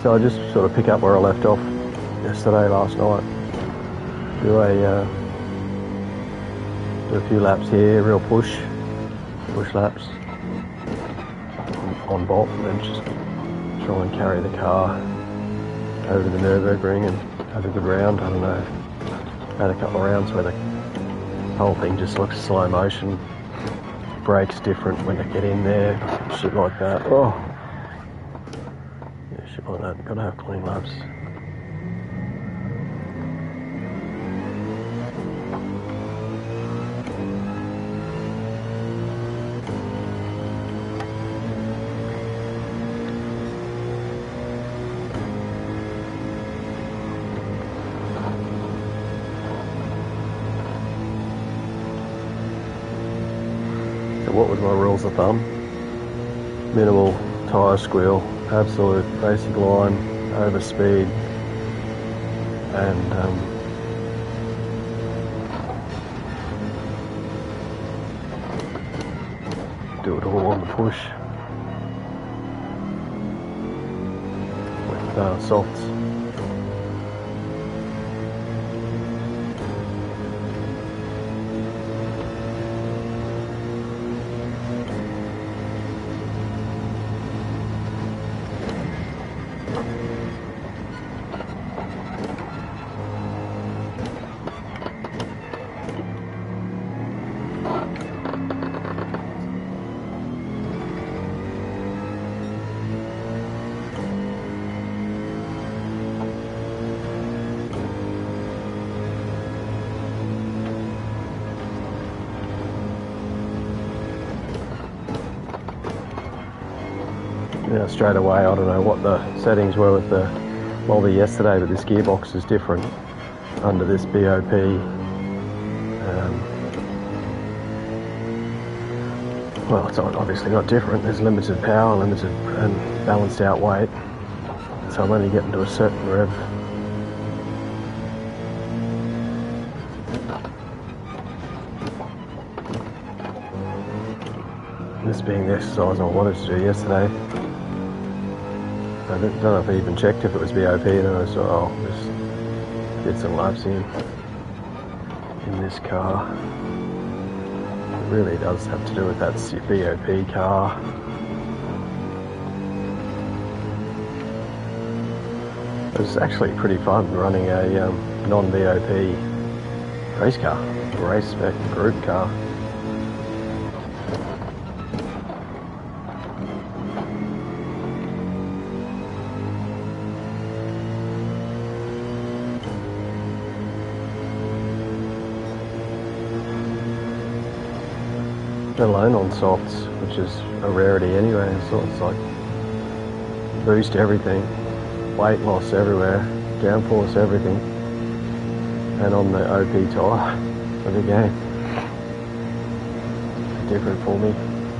So I just sort of pick up where I left off yesterday, last night. Do a few laps here, real push laps on bolt, and then just try and carry the car over the Nürburgring and have a good round. I don't know, had a couple of rounds where the whole thing just looks slow motion, brakes different when they get in there, shit like that. Oh, yeah, shit like that. Gotta have clean laps. What was my rules of thumb? Minimal tyre squeal, absolute basic line, over speed, and do it all on the push with softs. Yeah, straight away, I don't know what the settings were with the Mulvey yesterday, but this gearbox is different under this BOP. Well, it's obviously not different. There's limited power, limited and balanced out weight, so I'm only getting to a certain rev. This being the exercise I wanted to do yesterday. I don't know if I even checked if it was BOP, then I thought, oh, just get some laps in this car. It really does have to do with that BOP car. It was actually pretty fun running a non-BOP race car, race spec group car. Alone on softs, which is a rarity anyway, so it's like boost everything, weight loss everywhere, downforce everything, and on the OP tyre for the game. Different for me.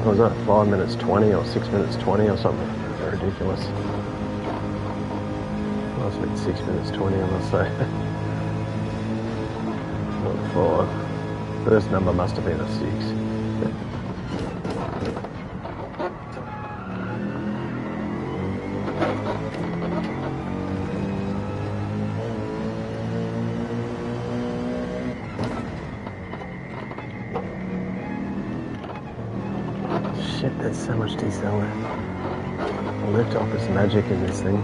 What was that, 5 minutes 20 or 6 minutes 20 or something? Ridiculous. I was at 6 minutes 20, I must say. Not 5. First number must have been a 6. Shit, there's so much decel there. The lift off is magic in this thing.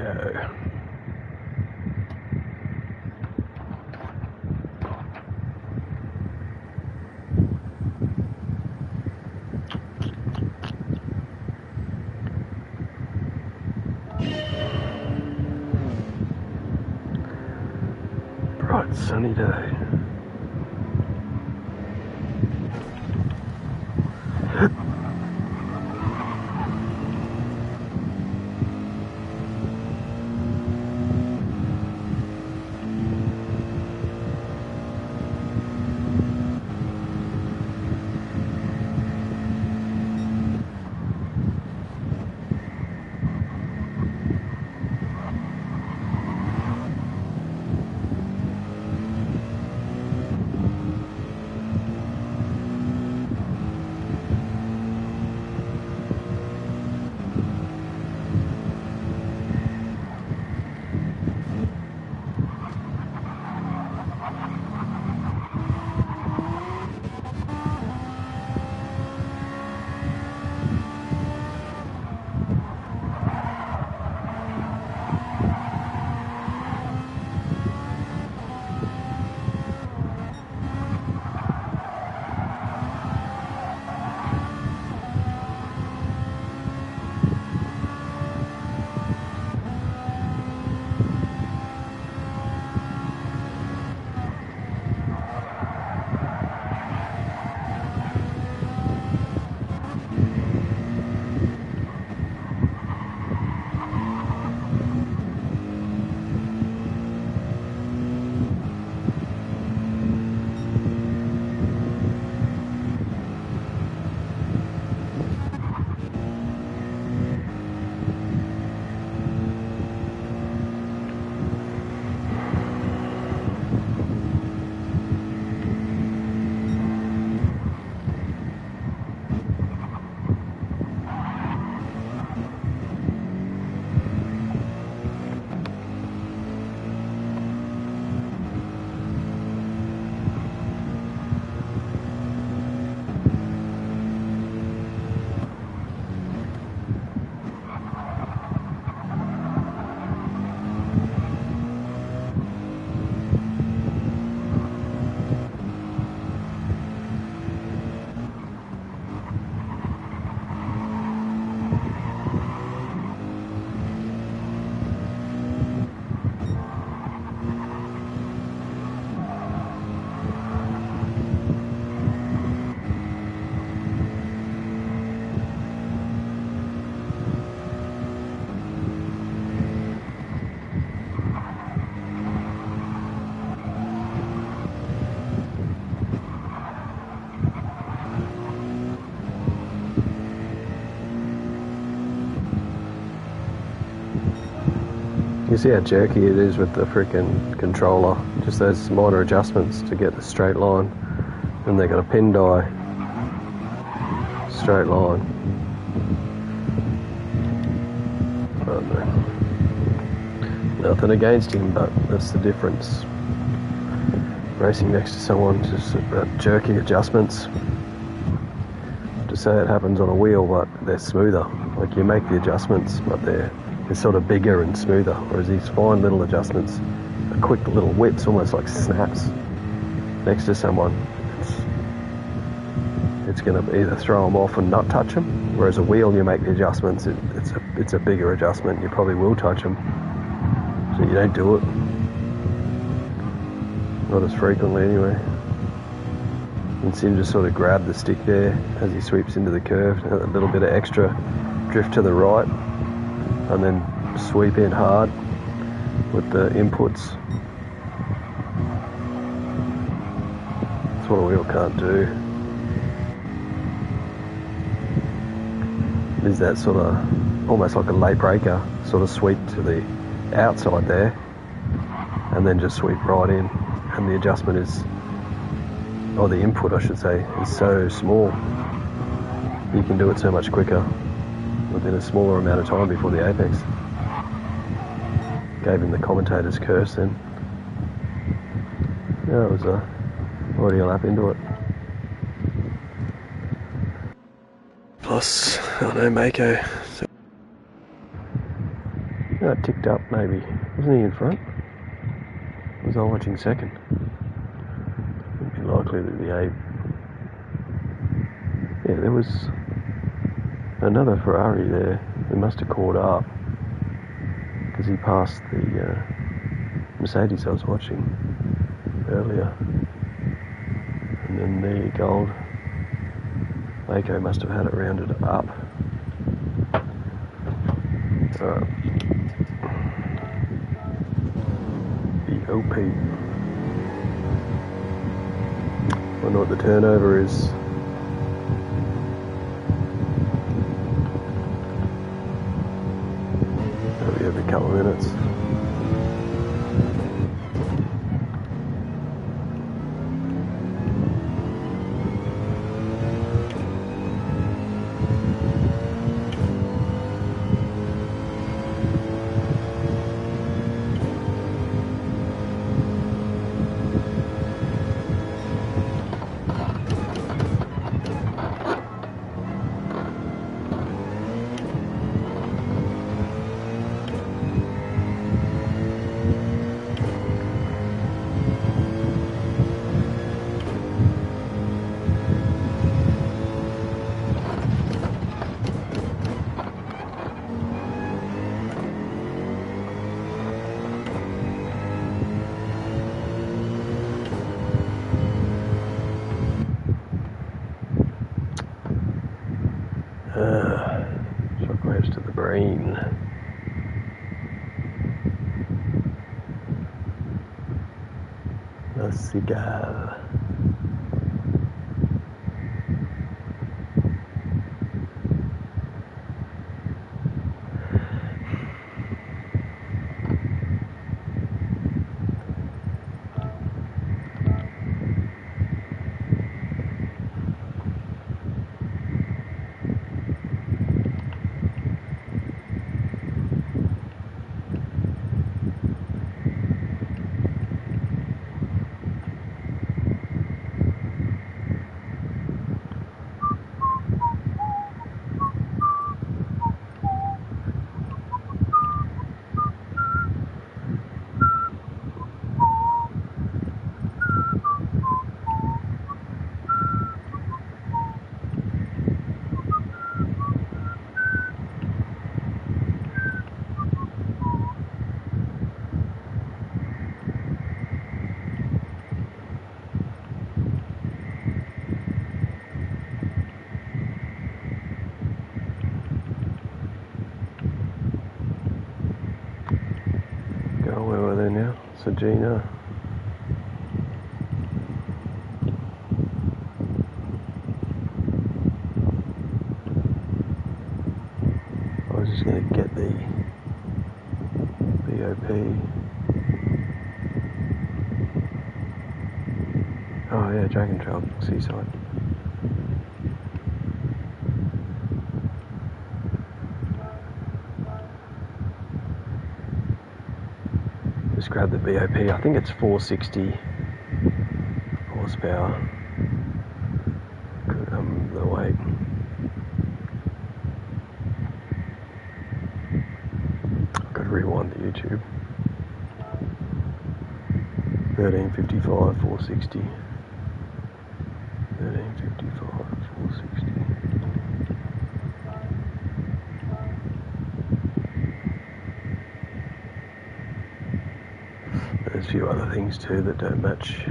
go. Bright sunny day. You see how jerky it is with the freaking controller. Just those minor adjustments to get the straight line. And they got a pin die. Straight line. Oh, no. Nothing against him, but that's the difference. Racing next to someone, just about jerky adjustments. To say it happens on a wheel, but they're smoother. Like you make the adjustments, but they're sort of bigger and smoother, whereas these fine little adjustments are quick little whips, almost like snaps next to someone. It's going to either throw them off and not touch them, whereas a wheel, you make the adjustments, it's a bigger adjustment, you probably will touch them, so you don't do it. Not as frequently anyway. You can see him just sort of grab the stick there as he sweeps into the curve, a little bit of extra drift to the right, and then sweep in hard with the inputs. That's what a wheel can't do. Is that sort of almost like a late breaker, sort of sweep to the outside there and then just sweep right in, and the adjustment is, or the input I should say, is so small. You can do it so much quicker within a smaller amount of time before the apex. Gave him the commentator's curse then. Yeah, it was already a lap into it. Plus, I know Mako. So, That ticked up maybe. Wasn't he in front? Was I watching second? It'd be likely that the Abe. Yeah, there was another Ferrari there who must have caught up because he passed the Mercedes I was watching earlier. And then the gold Mako must have had it rounded up. Alright. The OP. Wonder what the turnover is. That'll be every couple of minutes. Shockwaves to the brain. La cigale. Where were they now? Sagina. I was just going to get the BOP. Oh yeah, Dragon Trail, Seaside. Just grab the BOP. I think it's 460 horsepower. The weight. Got to rewind the YouTube. 1355 460. 1355 460. There's a few other things too that don't match.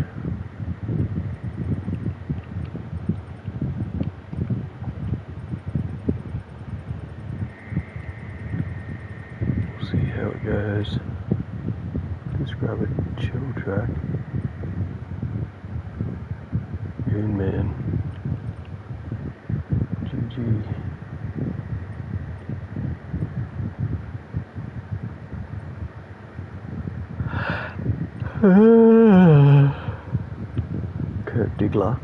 We'll see how it goes. Just grab a chill track. Green Man. GG. Kurt Diggler.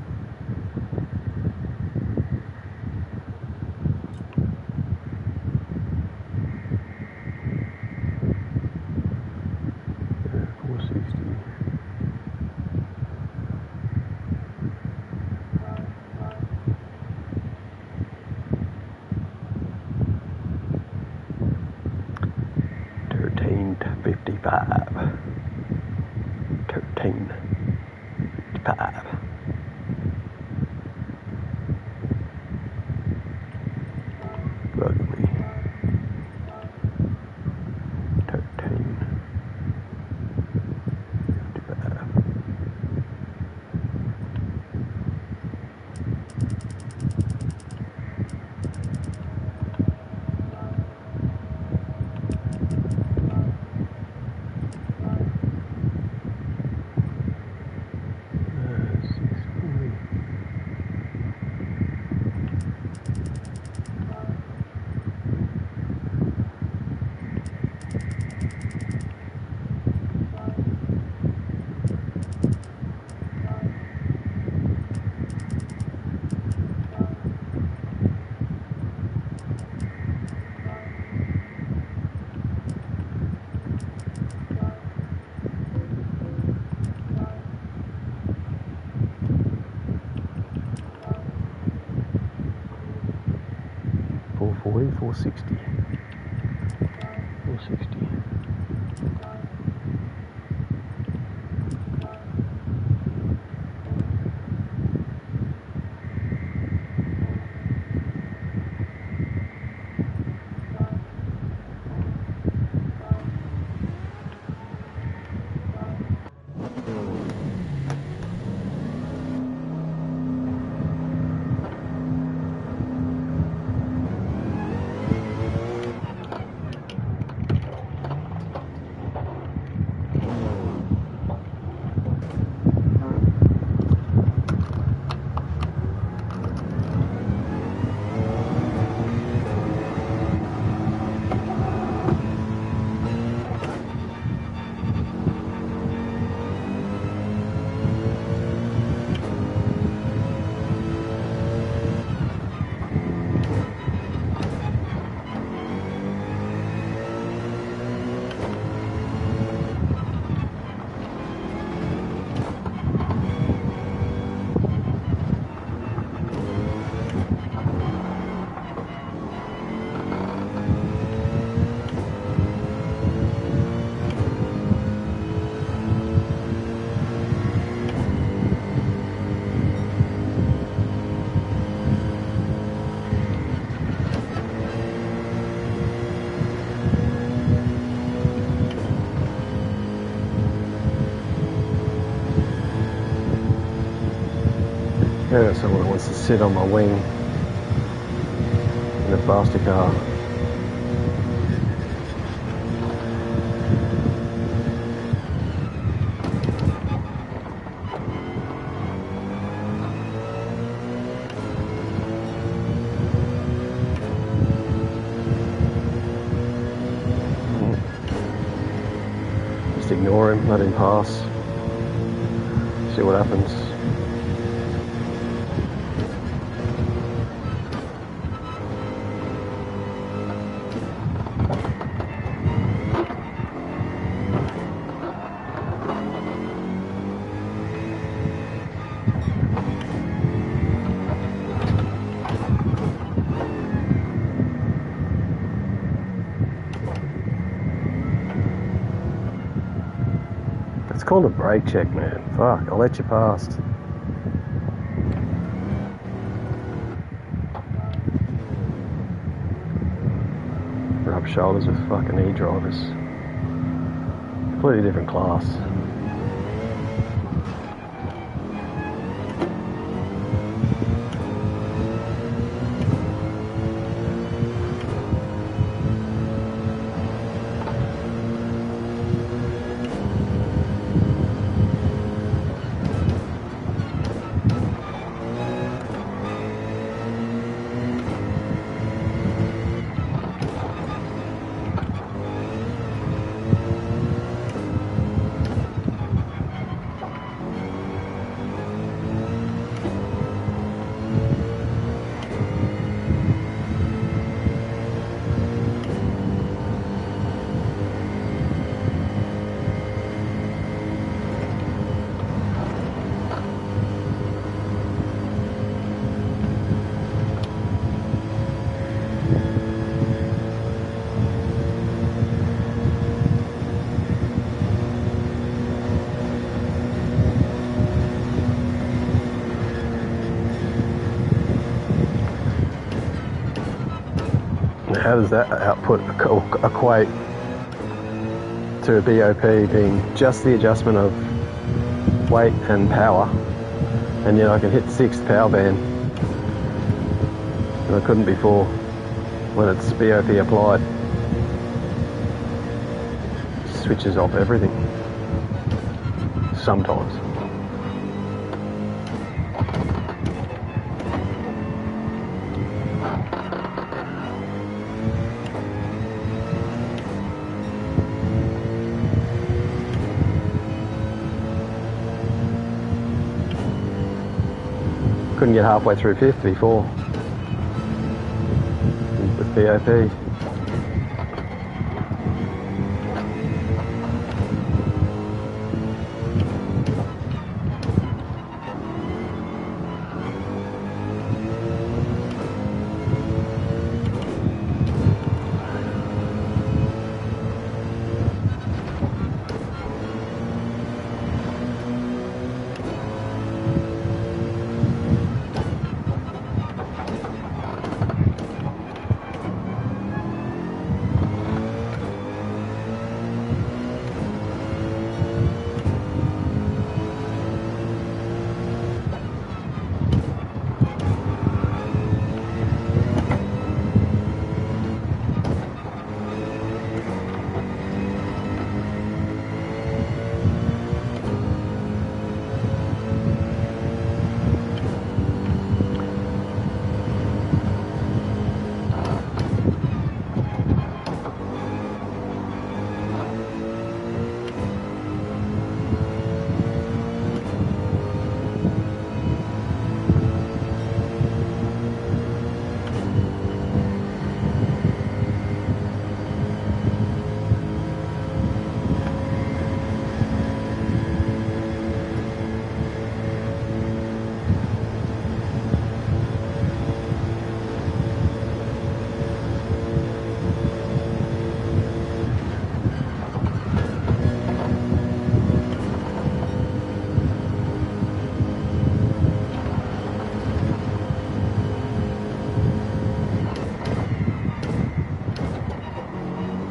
Yeah, 460. 465. Ugly. 1355. $440, $460. $460. Yeah, someone wants to sit on my wing in a faster car. Just ignore him, let him pass, see what happens. It's called a brake check, man. Fuck, I'll let you past. Rub shoulders with fucking e-drivers. Completely different class. How does that output equate to a BOP being just the adjustment of weight and power, and yet I can hit 6th power band and I couldn't before when it's BOP applied. Switches off everything sometimes. Couldn't get halfway through 5th before with BOP.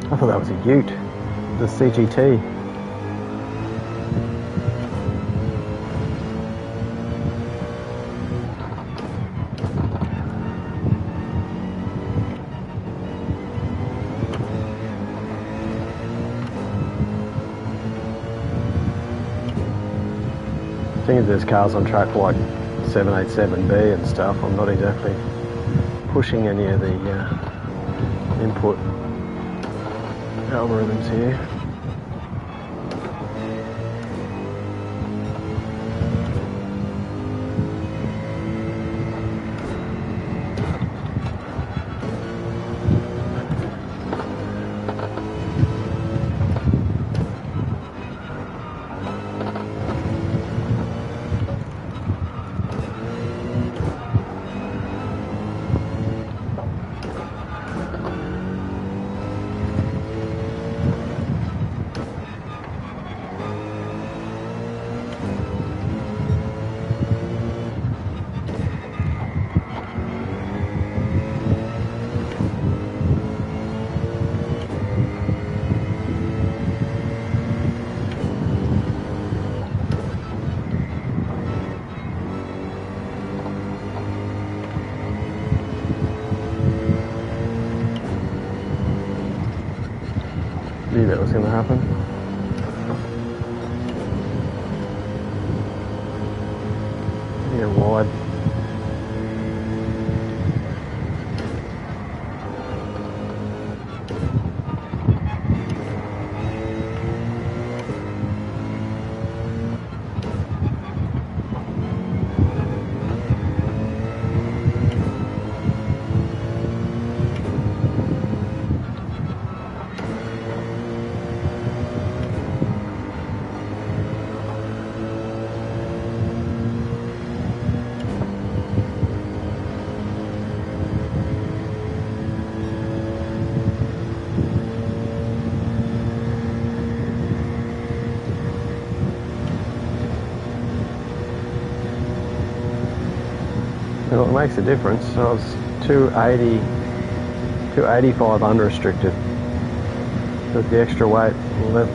I thought that was a Ute, the CGT. The thing is, there's cars on track like 787B and stuff. I'm not exactly pushing any of the input algorithms here. Knew that was going to happen. Yeah, wide. Well, it makes a difference. So I was 280 to 85 unrestricted. With the extra weight,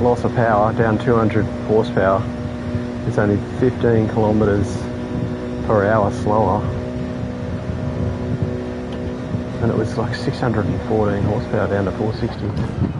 loss of power, down 200 horsepower, it's only 15 kilometres per hour slower. And it was like 614 horsepower down to 460.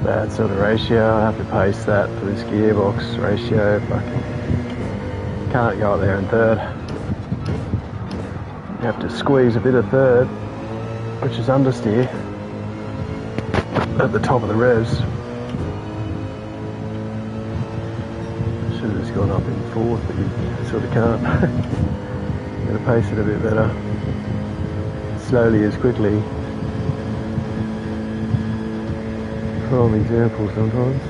Bad sort of ratio. I have to paste that for this gearbox ratio. Fucking can't go up there in third. You have to squeeze a bit of third, which is understeer at the top of the revs. Should have just gone up in fourth, but you sort of can't. Got to pace it a bit better. Slowly as quickly. Prime example sometimes.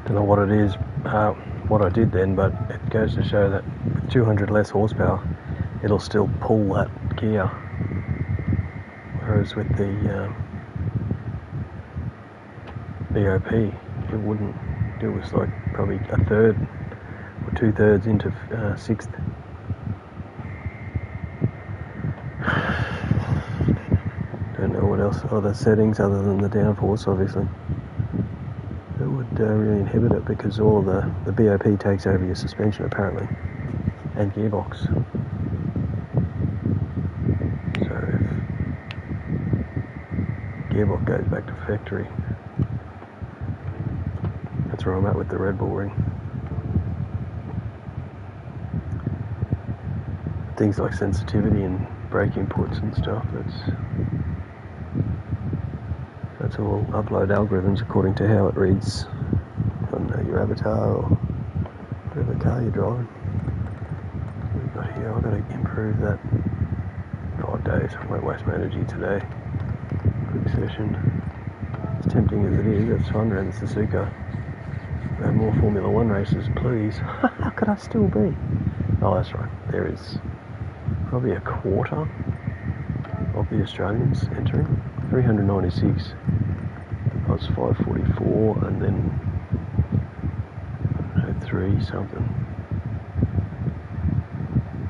Don't know what it is, what I did then, but it goes to show that with 200 less horsepower, it'll still pull that gear. Whereas with the BOP, it wouldn't. It was like probably a third or 2/3 into sixth. Don't know what else other settings other than the downforce, obviously. It would really inhibit it because all of the BOP takes over your suspension apparently, and gearbox. So if gearbox goes back to factory, that's where I'm at with the Red Bull ring. Things like sensitivity and brake inputs and stuff, that's all upload algorithms according to how it reads on your avatar or whatever car you're driving. So we've got here, I've got to improve that 5 days. I won't waste my energy today. Quick session. As tempting as it is, that's fun around the Suzuka. No more Formula 1 races, please. How could I still be? Oh, that's right. There is probably a quarter of the Australians entering. 396. I was 544 and then 3 something.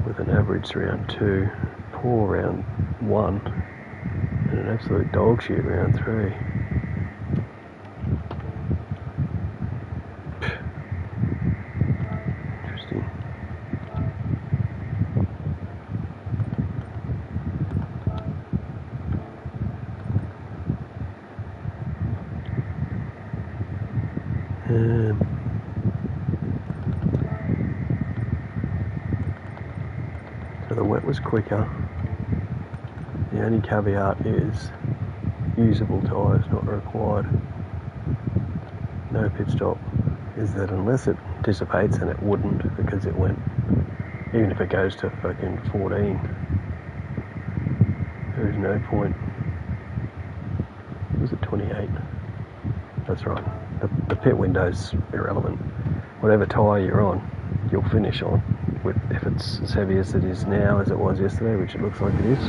With an average round 2, poor round 1, and an absolute dog shit round 3. Interesting. So the wet was quicker. The only caveat is usable tyres not required. No pit stop. Is that unless it dissipates, and it wouldn't because it went, even if it goes to fucking 14, there is no point. Was it 28? That's right. The pit window's irrelevant. Whatever tyre you're on, you'll finish on. If it's as heavy as it is now as it was yesterday, which it looks like it is.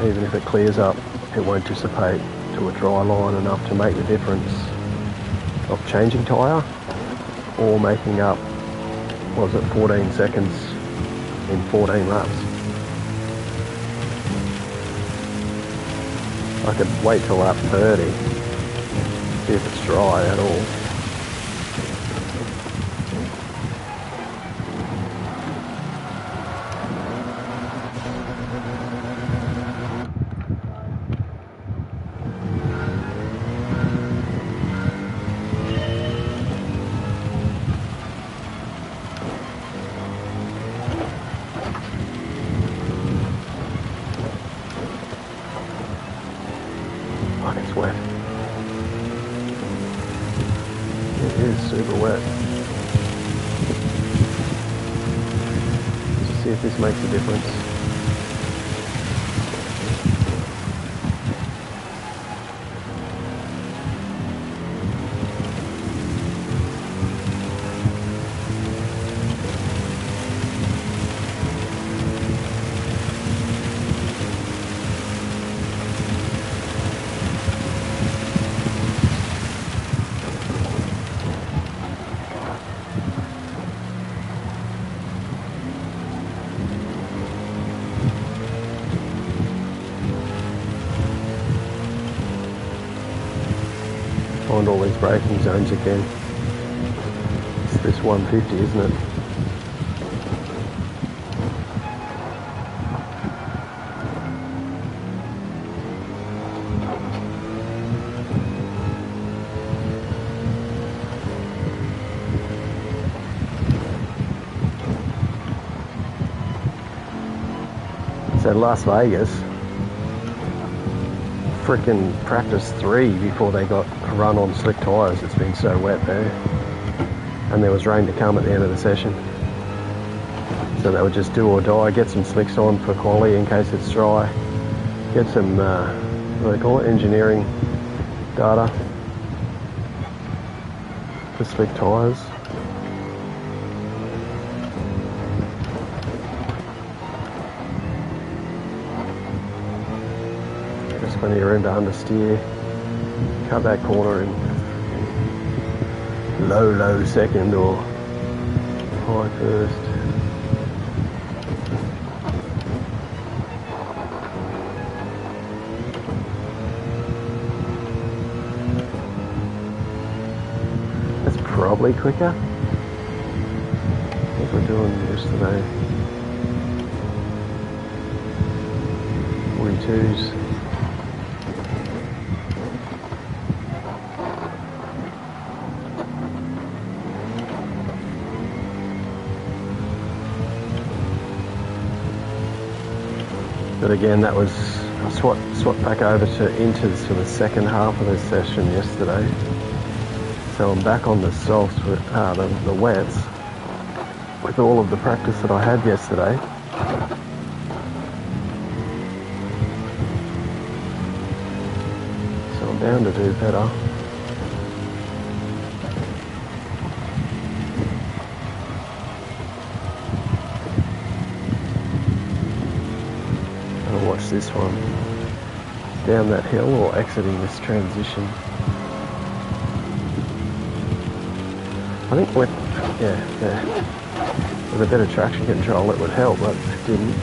Even if it clears up, it won't dissipate to a dry line enough to make the difference of changing tyre or making up, what was it, 14 seconds in 14 laps. I could wait till lap 30, see if it's dry at all. It's wet. It is super wet. Let's see if this makes a difference. Find all these braking zones again. It's this 150, isn't it? So Las Vegas, frickin' practice 3 before they got a run on slick tyres. It's been so wet there, and there was rain to come at the end of the session, so they would just do or die, get some slicks on for quali in case it's dry, get some what do they call it, engineering data for slick tyres. Just plenty of room to understeer. Cut that corner in low second or high first. That's probably quicker. What we're doing yesterday. 42s. But again, that was, I swapped back over to inters for the second half of the session yesterday. So I'm back on the softs, with, the wets, with all of the practice that I had yesterday. So I'm bound to do better. Watch this one down that hill or exiting this transition. I think with with a bit of traction control it would help, but it didn't.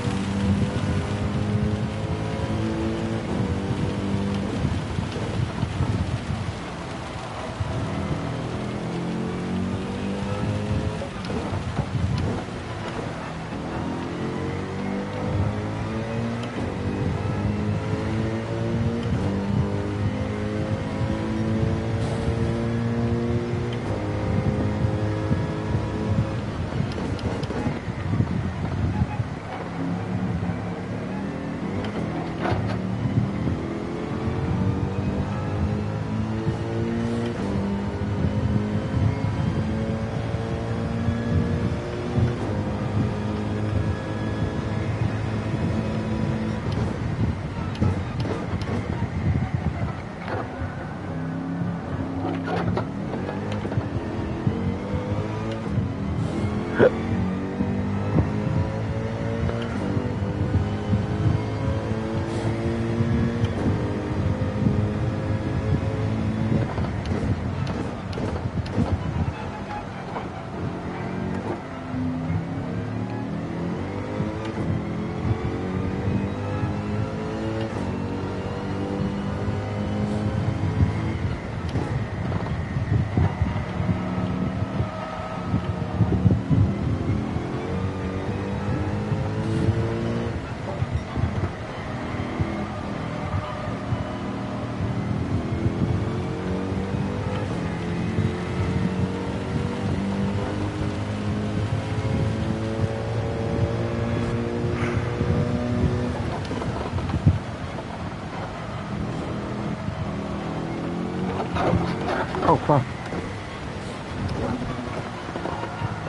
Oh fuck.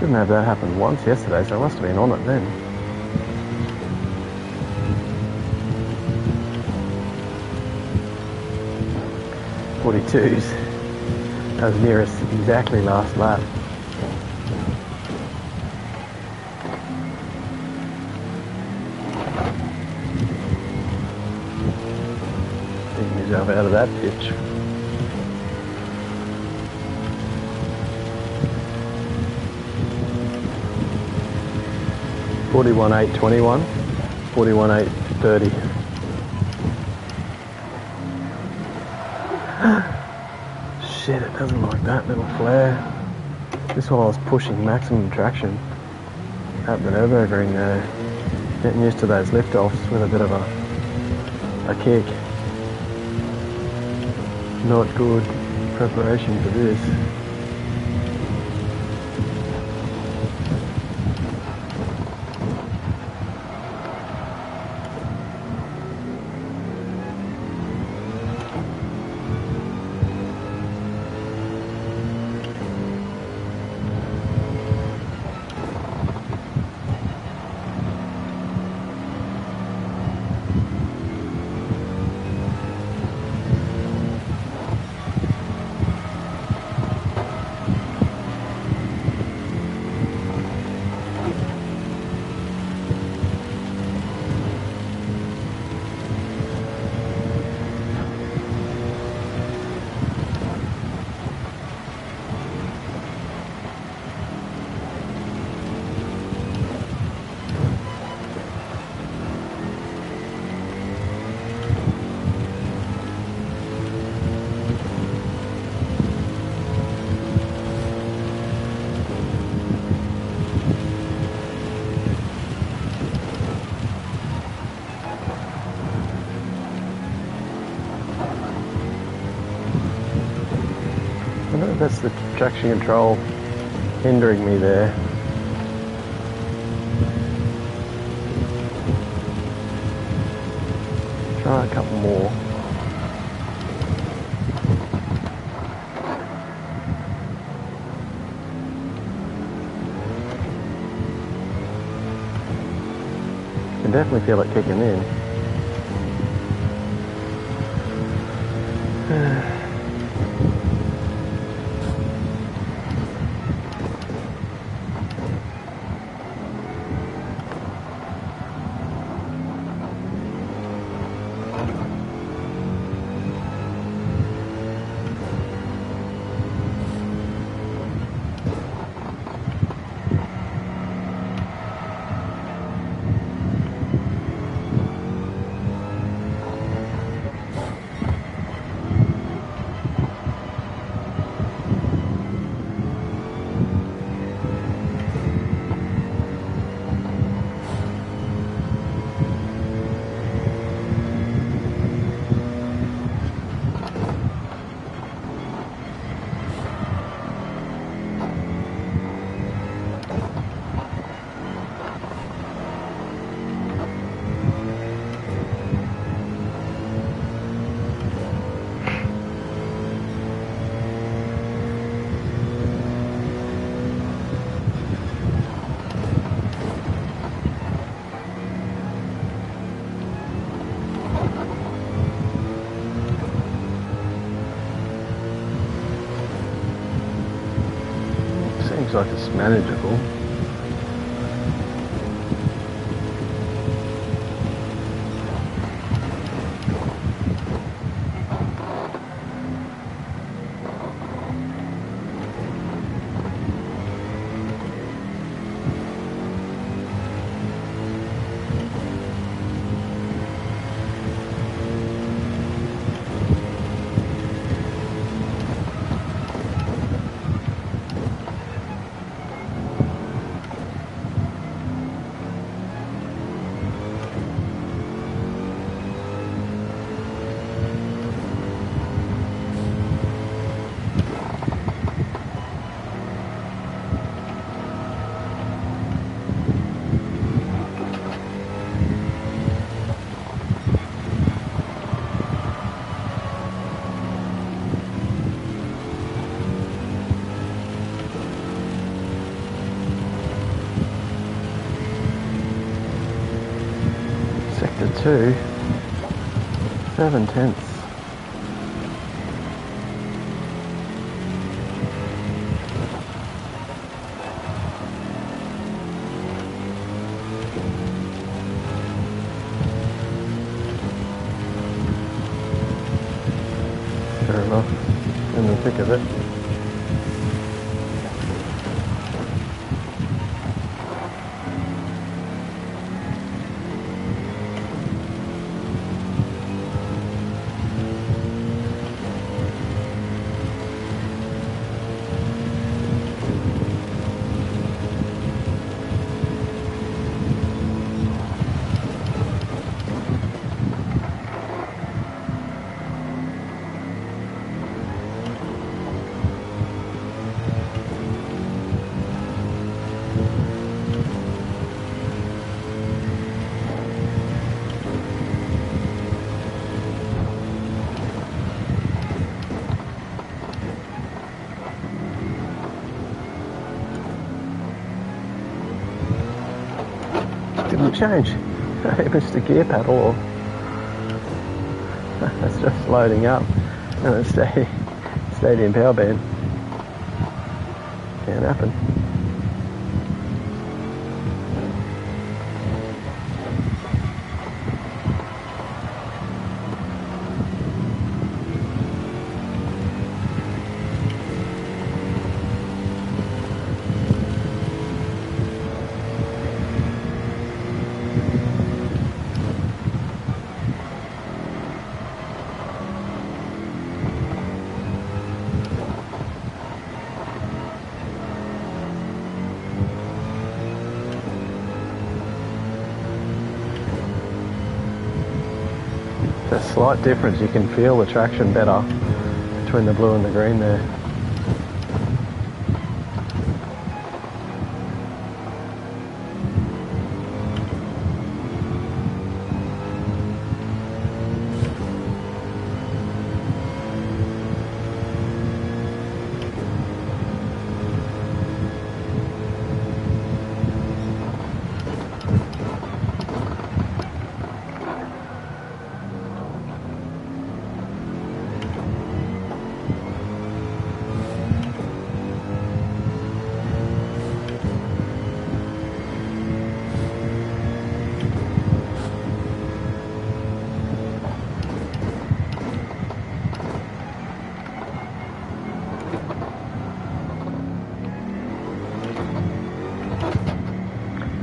Didn't have that happen once yesterday, so I must have been on it then. .42s. That was nearest exactly last lap. Taking yourself out of that pitch. .41.821, 41.830. Shit, it doesn't like that little flare. This one I was pushing maximum traction at the Nürburgring there. Getting used to those lift-offs with a bit of a kick. Not good preparation for this. That's the traction control hindering me there. Try a couple more. You can definitely feel it kicking in. Seems like it's manageable. Sector 2, 7/10. Sure enough, in the thick of it. Didn't change. I missed a gear pedal, or it's just loading up and it stayed in power band. Can't happen. There's a slight difference. You can feel the traction better between the blue and the green there.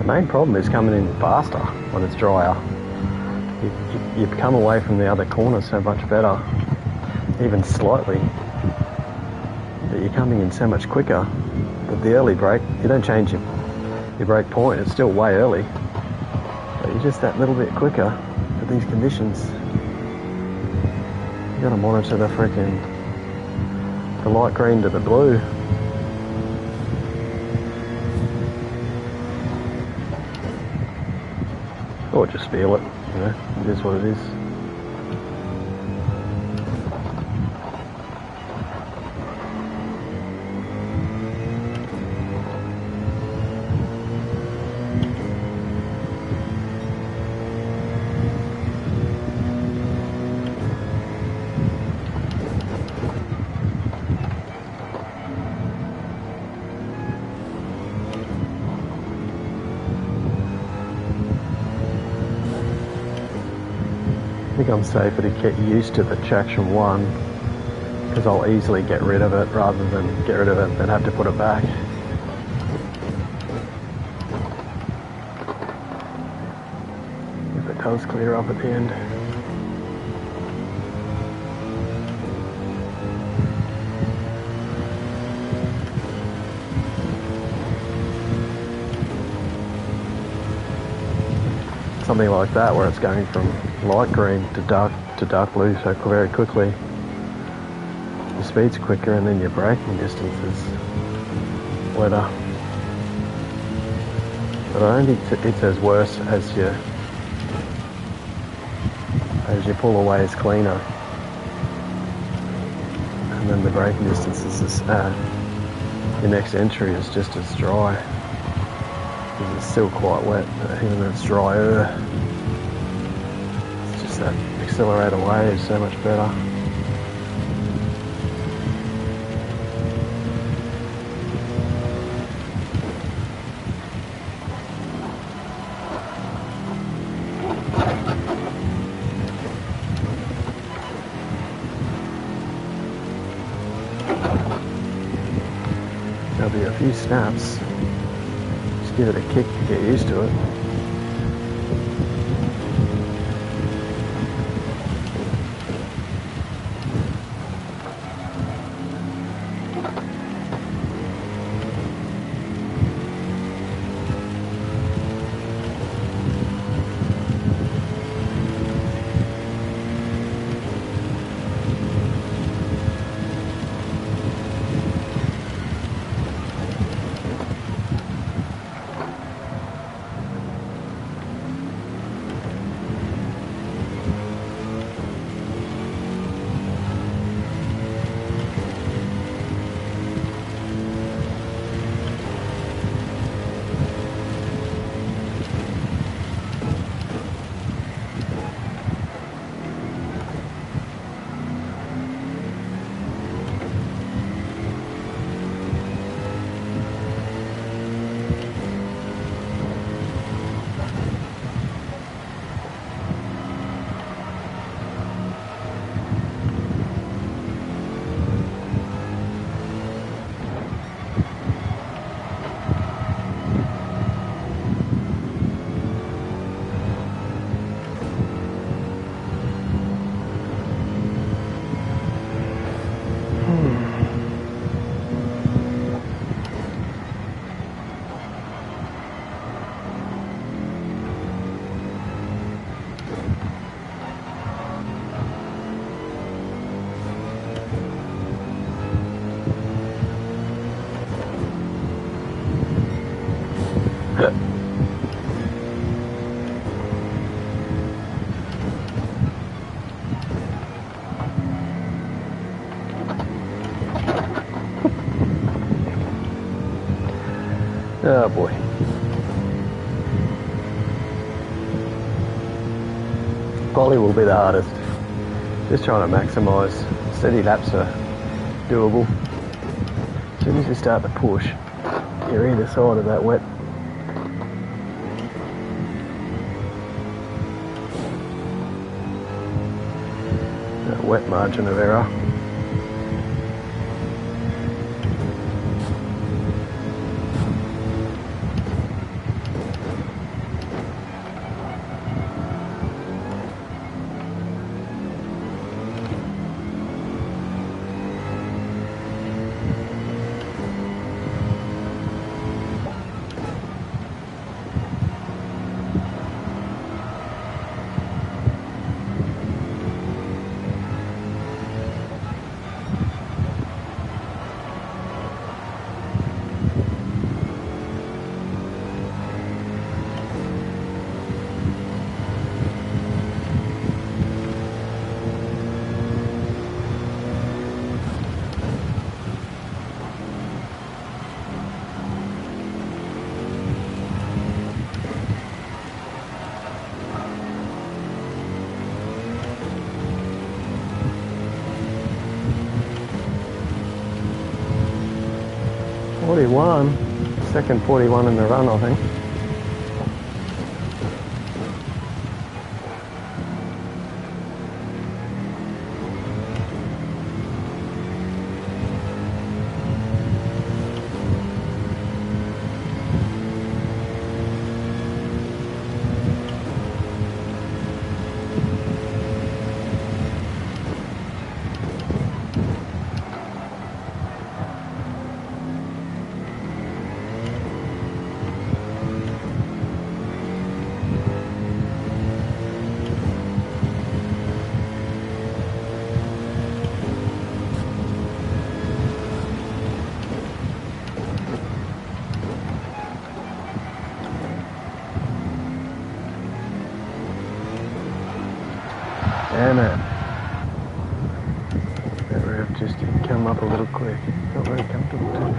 The main problem is coming in faster when it's drier. You come away from the other corner so much better, even slightly, that you're coming in so much quicker. But the early brake, you don't change your brake point, it's still way early, but you're just that little bit quicker for these conditions. You gotta monitor the light green to the blue. Or just feel it, you know, it is what it is. I think I'm safer to get used to the traction 1 because I'll easily get rid of it rather than get rid of it and then have to put it back. If it does clear up at the end. Something like that where it's going from light green to dark blue so very quickly. The speed's quicker and then your braking distance is wetter. But I don't think it's as worse as you pull away is cleaner. And then the braking distance is your next entry is just as dry. It's still quite wet, even though it's drier. It's just that accelerator way is so much better. There'll be a few snaps. Give it a kick to get used to it. Oh boy. Quali will be the hardest. Just trying to maximise. Steady laps are doable. As soon as you start to push, you're either side of that wet. That wet margin of error. 41. Second 41 in the run, I think. Damn it. That rev just come up a little quick. Not very comfortable too.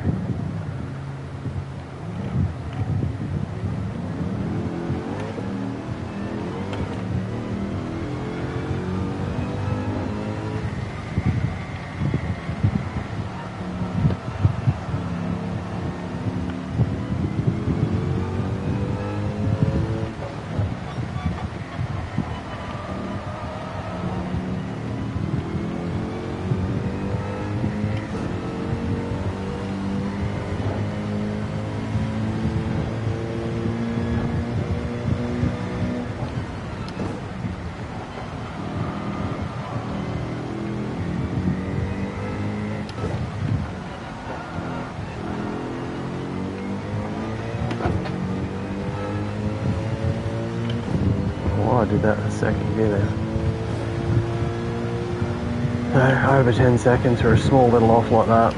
I did that in a second gear there. Over 10 seconds for a small little off like that.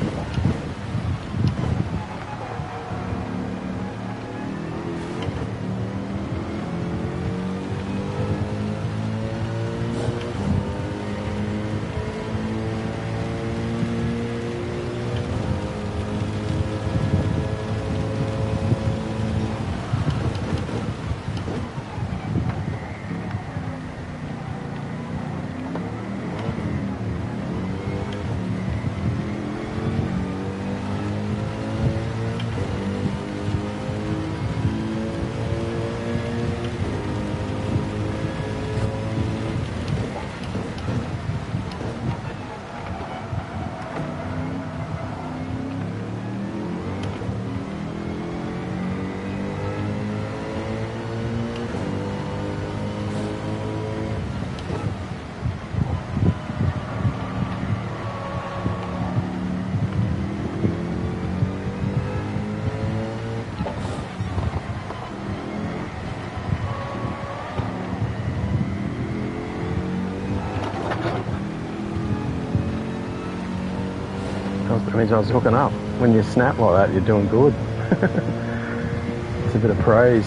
That means I was hooking up. When you snap like that, you're doing good. It's a bit of praise.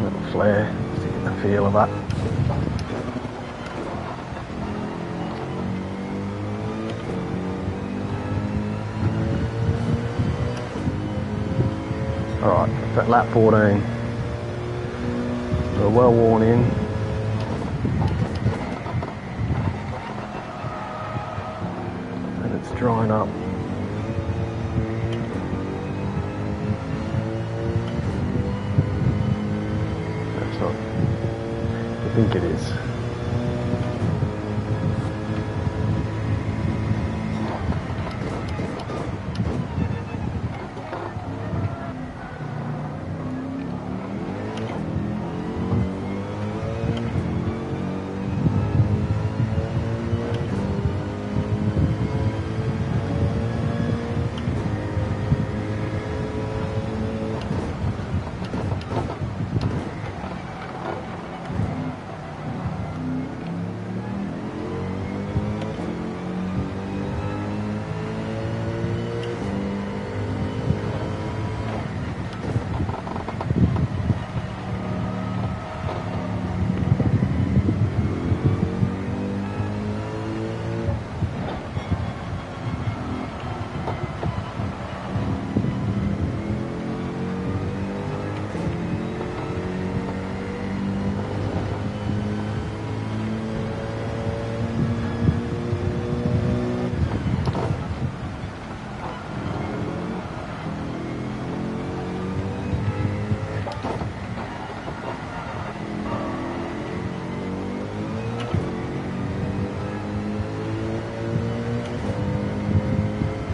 Little flare, just to get the feel of that. Alright, at lap 14. We're well worn in. Drying up. That's not. I think it is.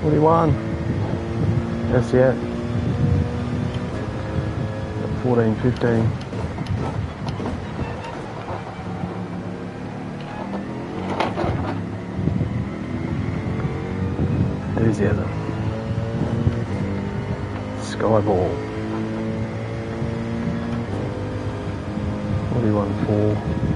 41. That's it. 14, 15. Who's the other? Skyball. 41, 4.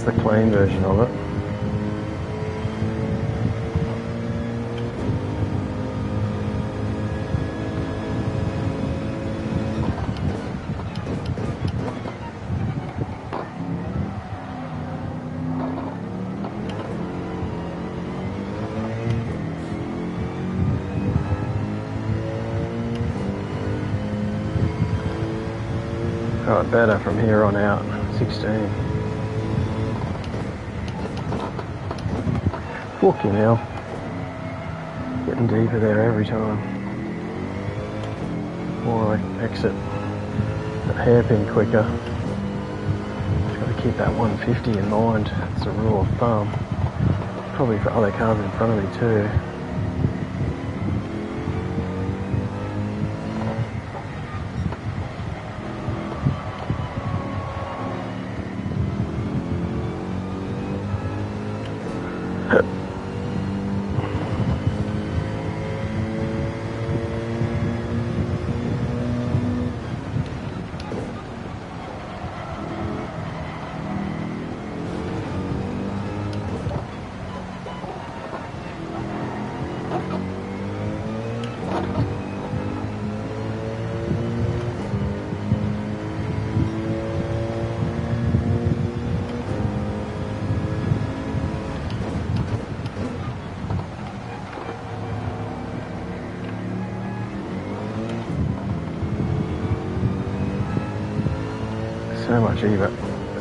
The clean version of it. Got better from here on out. 16. Fucking hell. Getting deeper there every time. Or I exit that hairpin quicker. Just got to keep that 150 in mind. It's a rule of thumb. Probably for other cars in front of me too.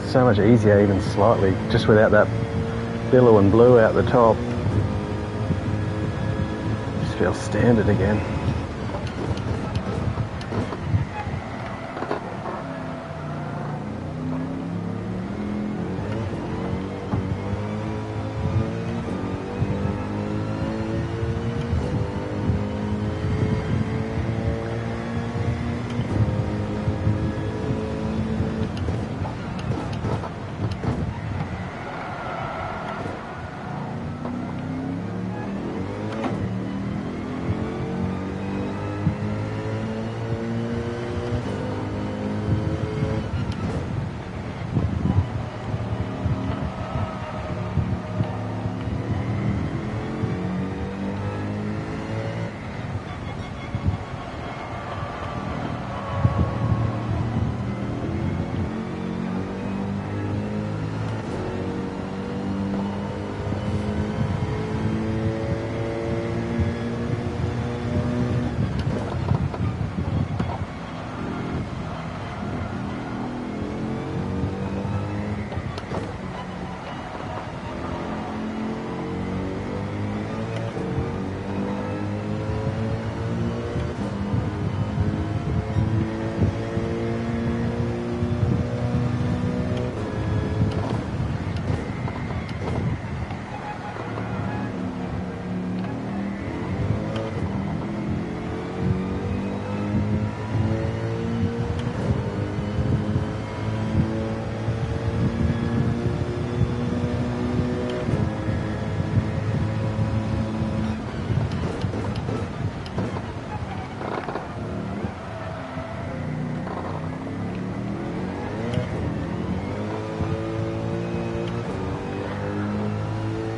So much easier, even slightly, just without that billow and blue out the top. Just feels standard again.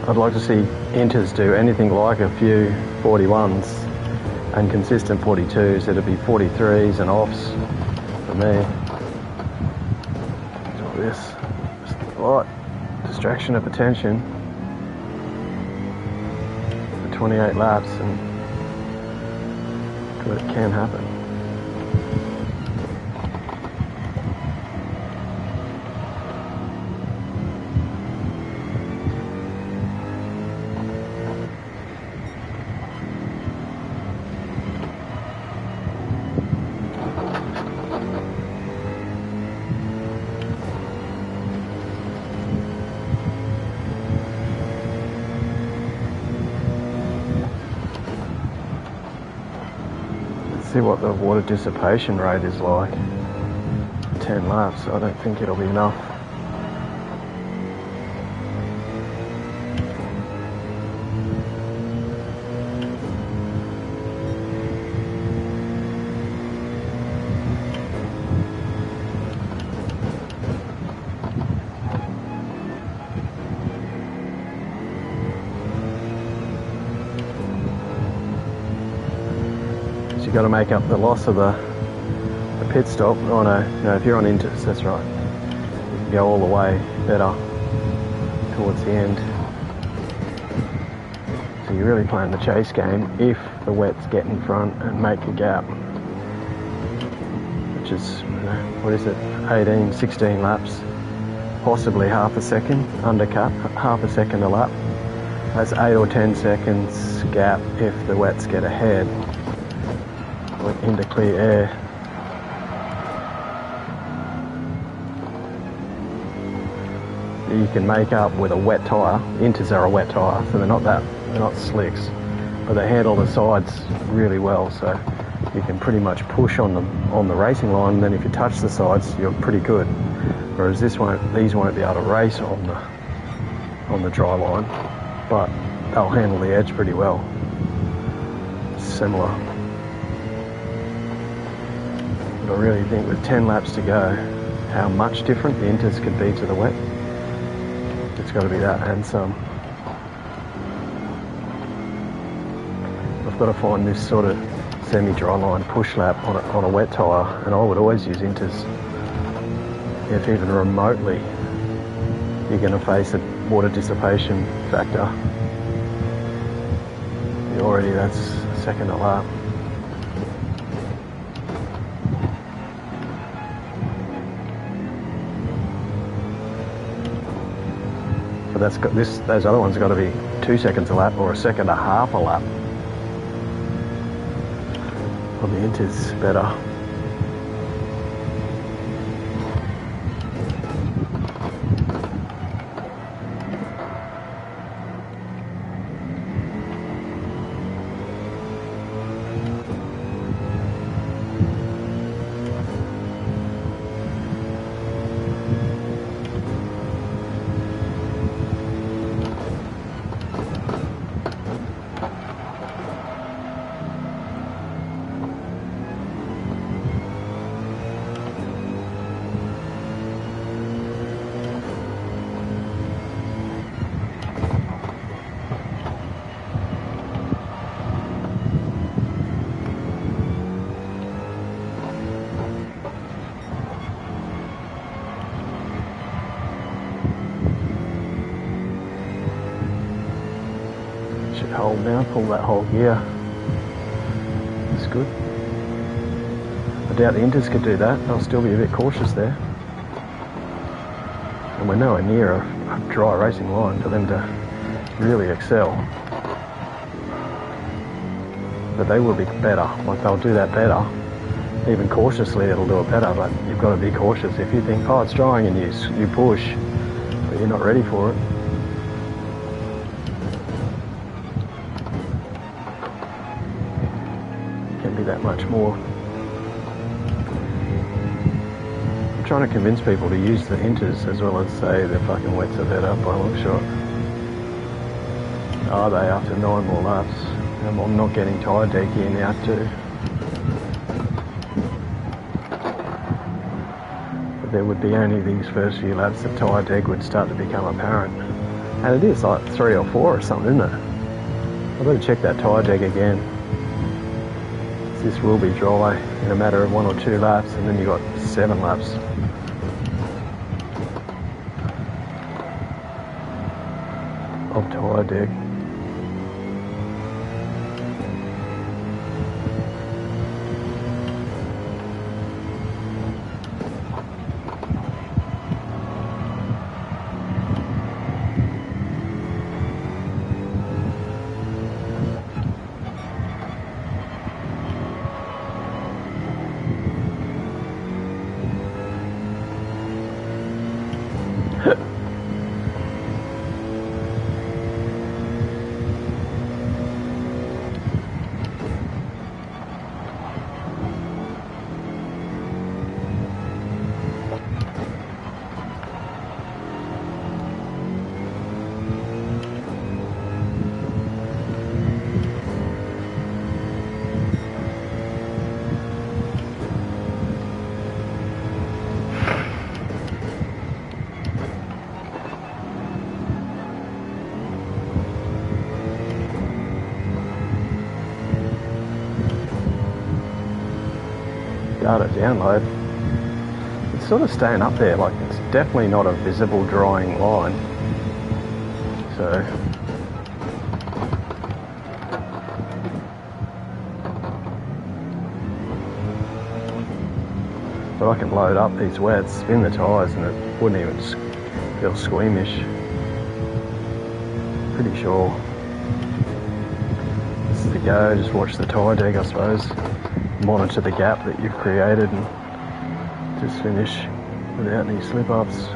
I'd like to see Inters do anything like a few 41s and consistent 42s. It'd be 43s and offs for me. So this, just a light distraction of attention for 28 laps, and it can happen. See what the water dissipation rate is like. 10 laps, I don't think it'll be enough. You've got to make up the loss of the pit stop. Oh no, if you're on Inters, that's right. You can go all the way better towards the end. So you're really playing the chase game if the wets get in front and make a gap. Which is, what is it, 18, 16 laps. Possibly half a second, undercut, half a second a lap. That's 8 or 10 seconds gap if the wets get ahead. Into clear air. You can make up with a wet tyre. Inters are a wet tyre, so they're not slicks, but they handle the sides really well. So you can pretty much push on them on the racing line, and then if you touch the sides, you're pretty good. Whereas these won't be able to race on the dry line, but they'll handle the edge pretty well. Similar. I really think with 10 laps to go, how much different the Inters could be to the wet. It's got to be that and some. I've got to find this sort of semi-dry line push lap on a wet tyre, and I would always use Inters. If even remotely you're going to face a water dissipation factor, that's a second a lap. But those other ones have got to be 2 seconds a lap or a second and a half a lap. On the Inters better. Hold now, pull that whole gear. That's good. I doubt the Inters could do that. They'll still be a bit cautious there. And we're nowhere near a dry racing line for them to really excel. But they will be better. Like, they'll do that better. Even cautiously it'll do it better, but you've got to be cautious. If you think, oh, it's drying, and you push, but you're not ready for it. Be that much more. I'm trying to convince people to use the Inters as well as say the fucking wets are better by a long shot. Are they after 9 more laps? I'm not getting tyre decky in the out too. But there would be only these first few laps that tyre deck would start to become apparent. And it is like 3 or 4 or something, isn't it? I've got to check that tyre deck again. This will be dry in a matter of 1 or 2 laps, and then you've got 7 laps. Of tyre deck. Data download. It's sort of staying up there, like it's definitely not a visible drying line. So but I can load up these wets, spin the tyres, and it wouldn't even feel squeamish. Pretty sure. This is the go, just watch the tyre deck, I suppose. Monitor the gap that you've created and just finish without any slip-ups.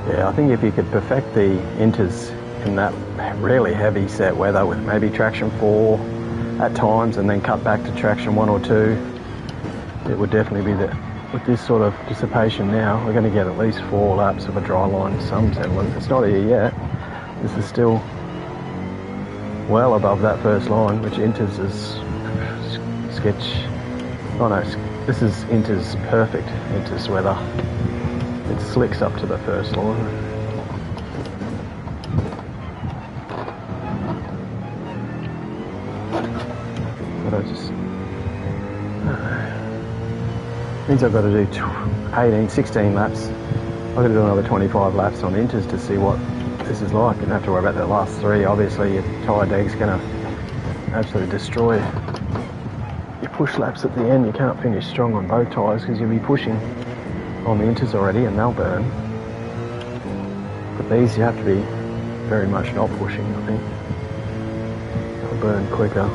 Yeah, I think if you could perfect the inters in that really heavy set weather with maybe traction 4 at times and then cut back to traction 1 or 2, it would definitely be that. With this sort of dissipation now, we're going to get at least 4 laps of a dry line, some semblance. It's not here yet. This is still well above that first line, which inters as sketch. Oh no, this is inters perfect inters weather. It slicks up to the first line. But I just means I've got to do 18, 16 laps. I've got to do another 25 laps on inters to see what this is like. You don't have to worry about the last 3. Obviously your tyre deck's going to absolutely destroy your push laps at the end. You can't finish strong on both tyres because you'll be pushing on the inters already and they'll burn. But these you have to be very much not pushing, I think. They'll burn quicker.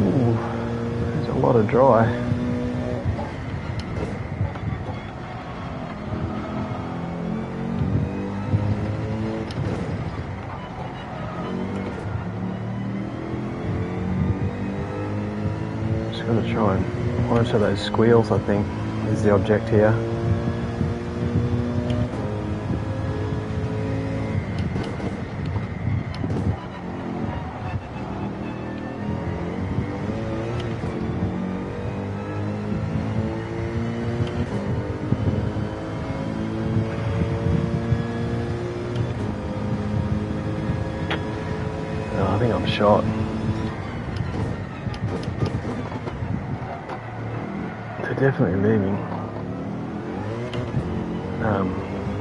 There's a lot of dry. Just got to try and monitor those squeals, I think, is the object here. I think I'm shot. They're definitely leaving.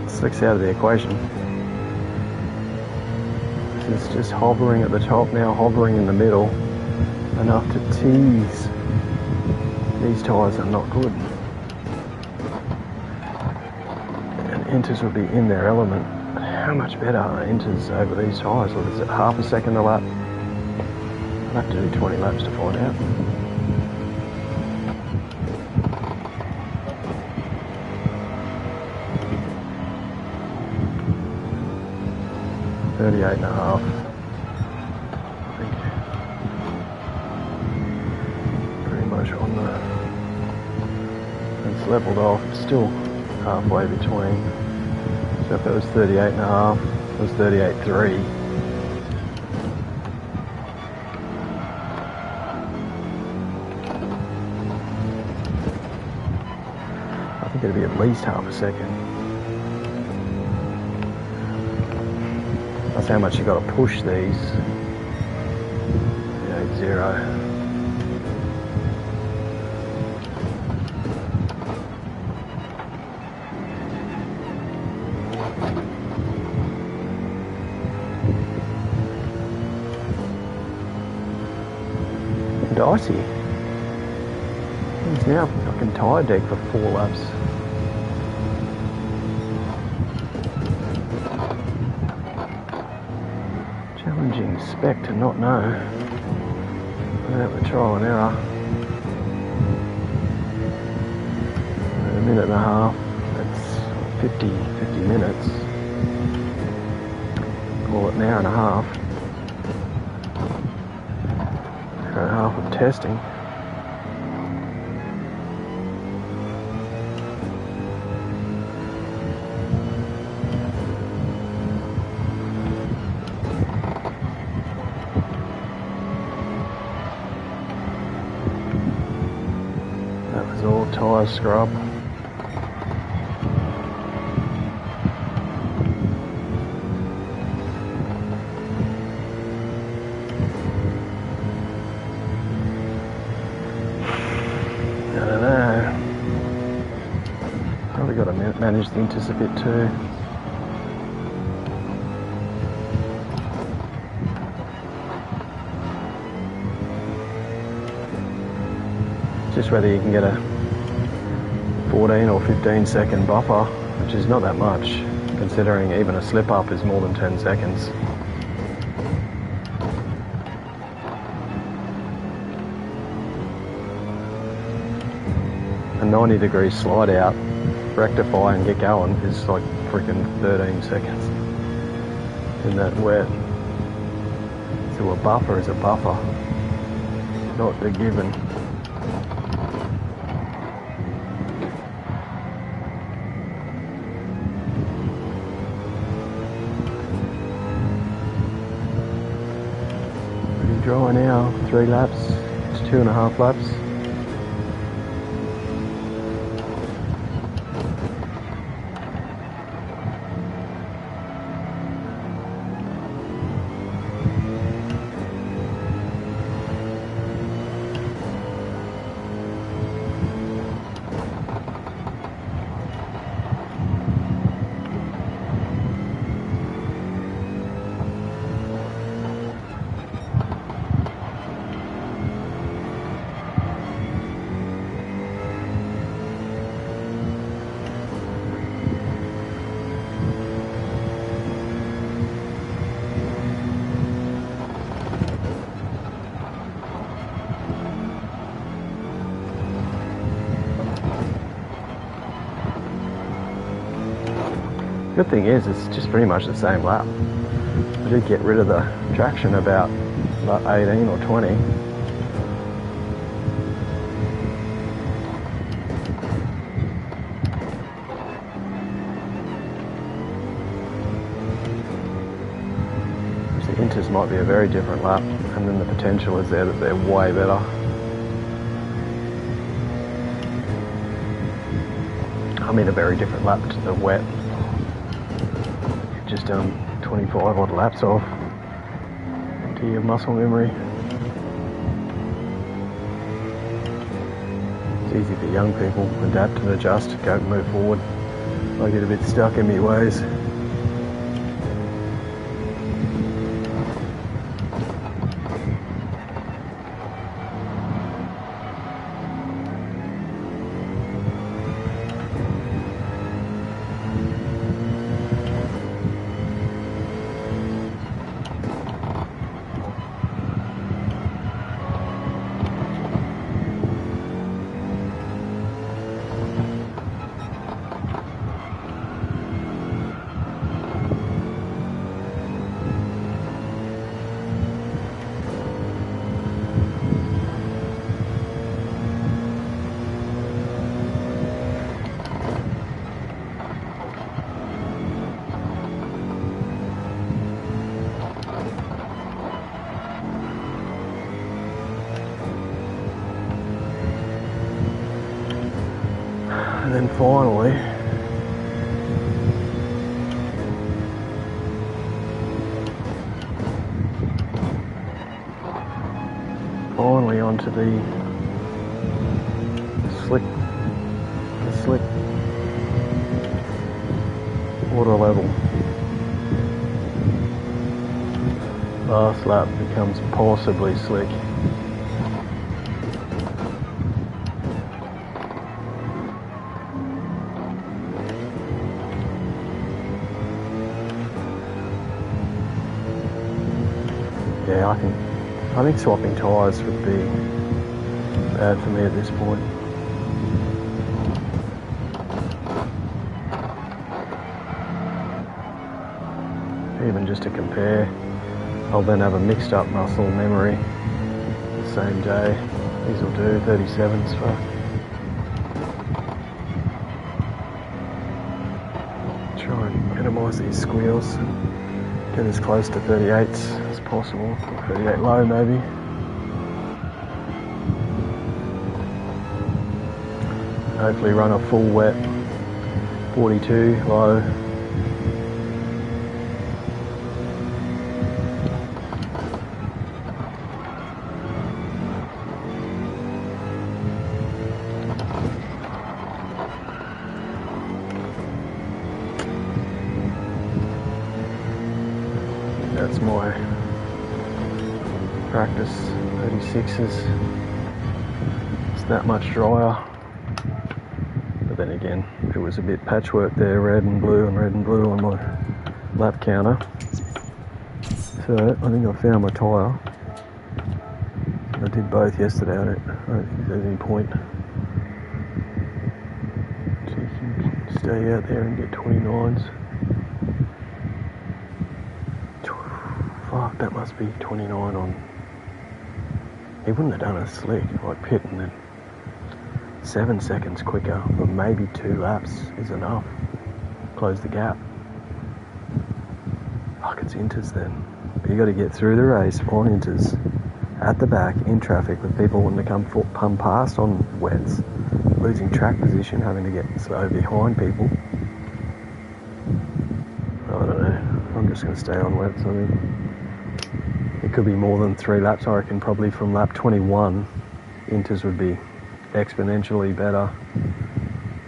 Slick's out of the equation. This is just hovering at the top now, hovering in the middle, enough to tease. These tyres are not good. And Inters would be in their element. But how much better are Inters over these tyres? What is it, half a second a lap? I'll have to do 20 laps to find out. .38 and a half. I think pretty much on the, it's levelled off, still halfway between. So if it was 38 and a half, it was 38.3. I think it'd be at least half a second. That's how much you got to push these. 0. Dicey. He's now fucking tyre deck for 4 laps. Challenging spec to not know without the trial and error. A minute and a half, that's 50 minutes. Call it an hour and a half. Hour and a half of testing. All tyre scrub. I don't know. Probably got to manage the Inters a bit too. Just whether you can get a 14 or 15 second buffer, which is not that much, considering even a slip up is more than 10 seconds. A 90-degree slide out, rectify and get going is like freaking 13 seconds in that wet. So a buffer is a buffer, not a given. Dry now, 3 laps, it's 2.5 laps. Good thing is, it's just pretty much the same lap. I did get rid of the traction about 18 or 20. The Inters might be a very different lap, and then the potential is there that they're way better. I mean a very different lap to the wet. Just done 25 odd laps off to your muscle memory. It's easy for young people to adapt and adjust, go and move forward. I get a bit stuck in my ways. And then finally, onto the slick water level. Last lap becomes possibly slick. Yeah, I think swapping tyres would be bad for me at this point. Even just to compare, I'll then have a mixed up muscle memory the same day. These will do, 37s for. Try and minimise these squeals. Get as close to 38s as possible. 38 low maybe. Hopefully run a full wet 42 low. That's my Practice 36s. It's that much drier. But then again, it was a bit patchwork there, red and blue on my lap counter. So I think I found my tyre. I did both yesterday. I don't think there's any point. So you can stay out there and get 29s. Fuck, that must be 29 on. He wouldn't have done a slick like Pitt and then 7 seconds quicker, but maybe 2 laps is enough. Close the gap. Fuck, it's inters then. But you got to get through the race on inters, at the back, in traffic, with people wanting to come past on wets, losing track position, having to get slow behind people. I don't know. I'm just going to stay on wets, I think. It could be more than 3 laps. I reckon probably from lap 21, inters would be exponentially better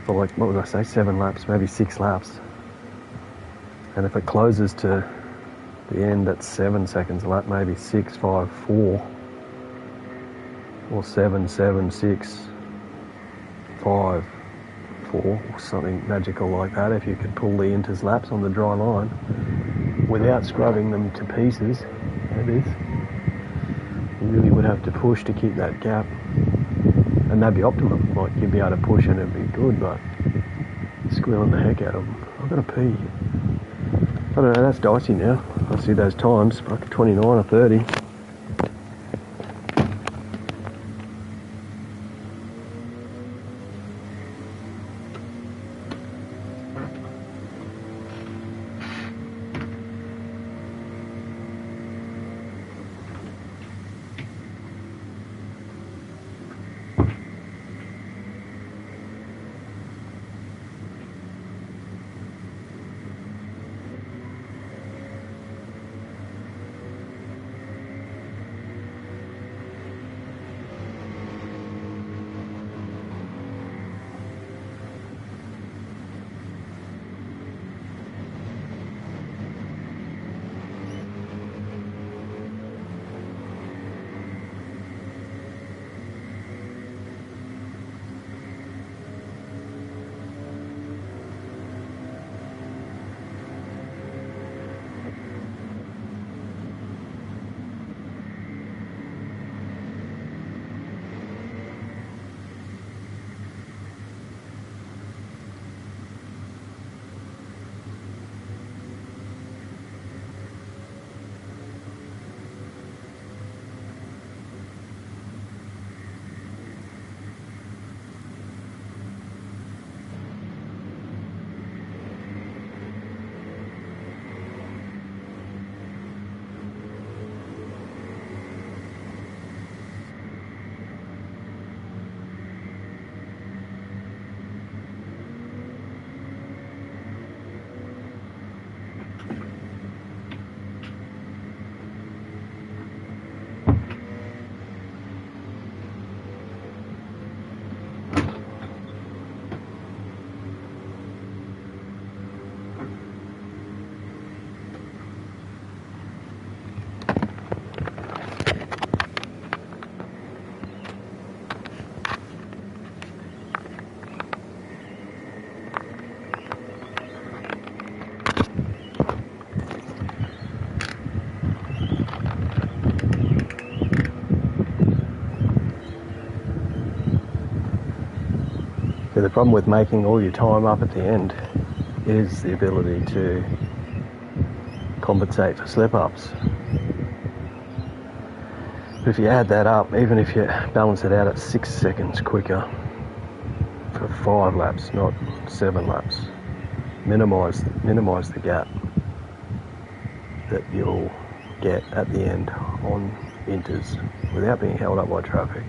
for, like, what would I say, 7 laps, maybe 6 laps. And if it closes to the end at 7 seconds a lap, maybe 6, 5, 4, or 7, 7, 6, 5, 4, or something magical like that. If you could pull the inters laps on the dry line without scrubbing them to pieces, that is, you really would have to push to keep that gap. And that'd be optimum. Like, you'd be able to push and it'd be good, but squealing the heck out of them. I've got to pee. I don't know, that's dicey now. I see those times, like 29 or 30. the problem with making all your time up at the end is the ability to compensate for slip-ups. If you add that up, even if you balance it out at 6 seconds quicker for 5 laps, not 7 laps, minimise the gap that you'll get at the end on inters without being held up by traffic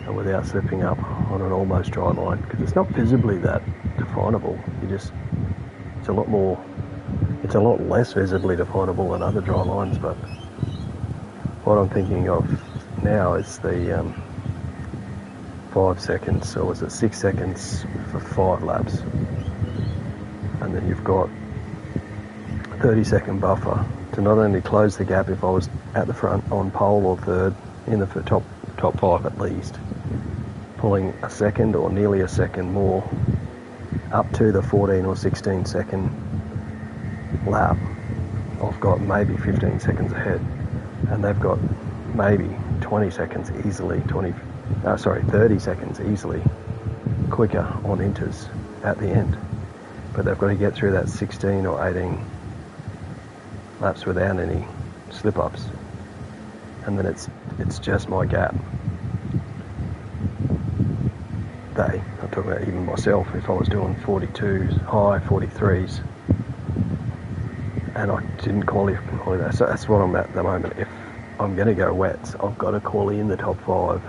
and without slipping up on an almost dry line, because it's not visibly that definable. It's a lot less visibly definable than other dry lines. But what I'm thinking of now is the 5 seconds, or was it 6 seconds for 5 laps, and then you've got a 30-second buffer to not only close the gap if I was at the front on pole or third in the top 5 at least, pulling a second or nearly a second more up to the 14 or 16 second lap. I've got maybe 15 seconds ahead, and they've got maybe 30 seconds easily quicker on inters at the end. But they've got to get through that 16 or 18 laps without any slip-ups, and then it's just my gap. I'm talking about even myself, if I was doing 42s, high 43s, and I didn't qualify that. So that's what I'm at the moment. If I'm going to go wets, I've got to qualify in the top 5.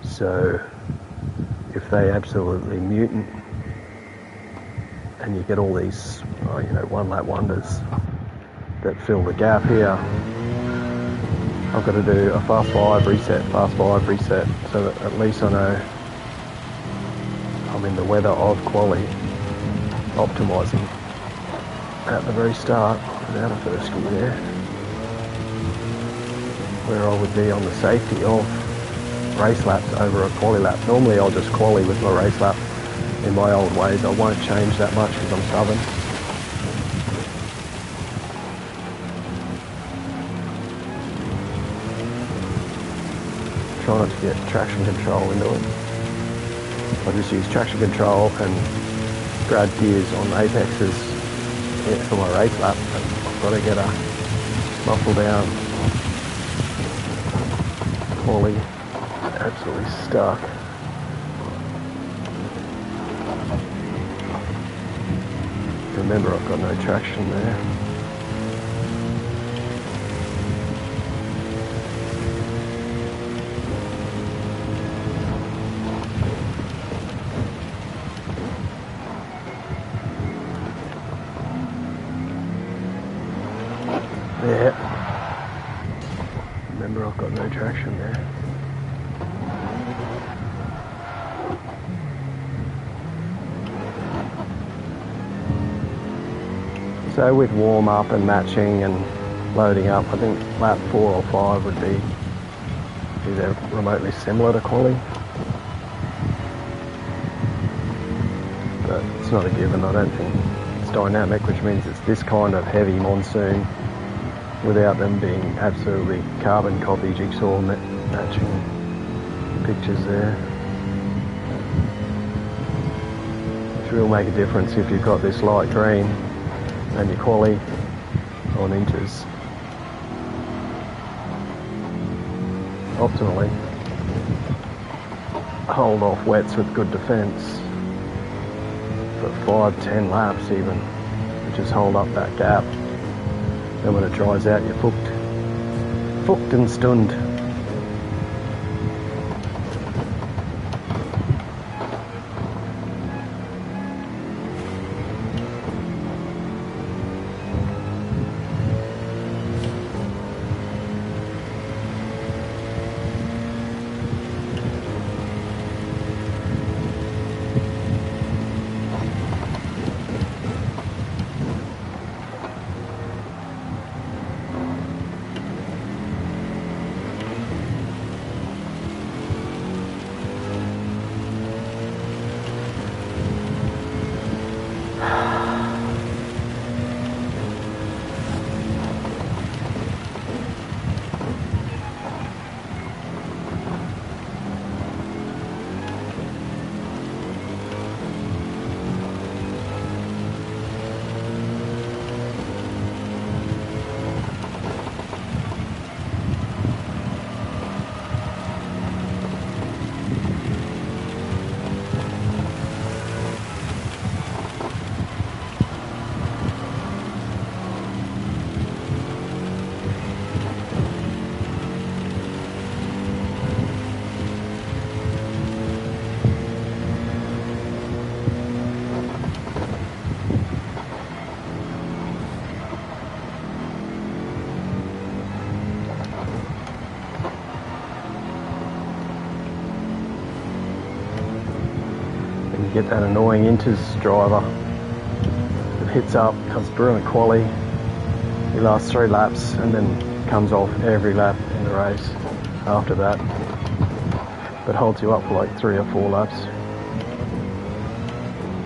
So if they absolutely mutant and you get all these, one lap wonders that fill the gap here, I've got to do a fast 5 reset, so that at least I know I'm in the weather of quali, optimising at the very start without a first gear there, where I would be on the safety of race laps over a quali lap. Normally I'll just quali with my race lap in my old ways. I won't change that much because I'm stubborn. Try not to get traction control into it. I just use traction control and grad gears on apexes for my race lap. I've got to get a muffle down. Quali, absolutely stuck. Remember, I've got no traction there. Yeah. Remember, I've got no traction there. So with warm up and matching and loading up, I think lap 4 or 5 would be either remotely similar to quali. But it's not a given, I don't think. It's dynamic, which means it's this kind of heavy monsoon without them being absolutely carbon copy jigsaw matching pictures there. Which will make a difference if you've got this light green and your quali on inters. Optimally, hold off wets with good defence for 5-10 laps even. You just hold up that gap. Then when it dries out, you're fucked and stunned. get that annoying Inters driver that hits up, does brilliant quali. He lasts 3 laps and then comes off every lap in the race after that, but holds you up for like 3 or 4 laps.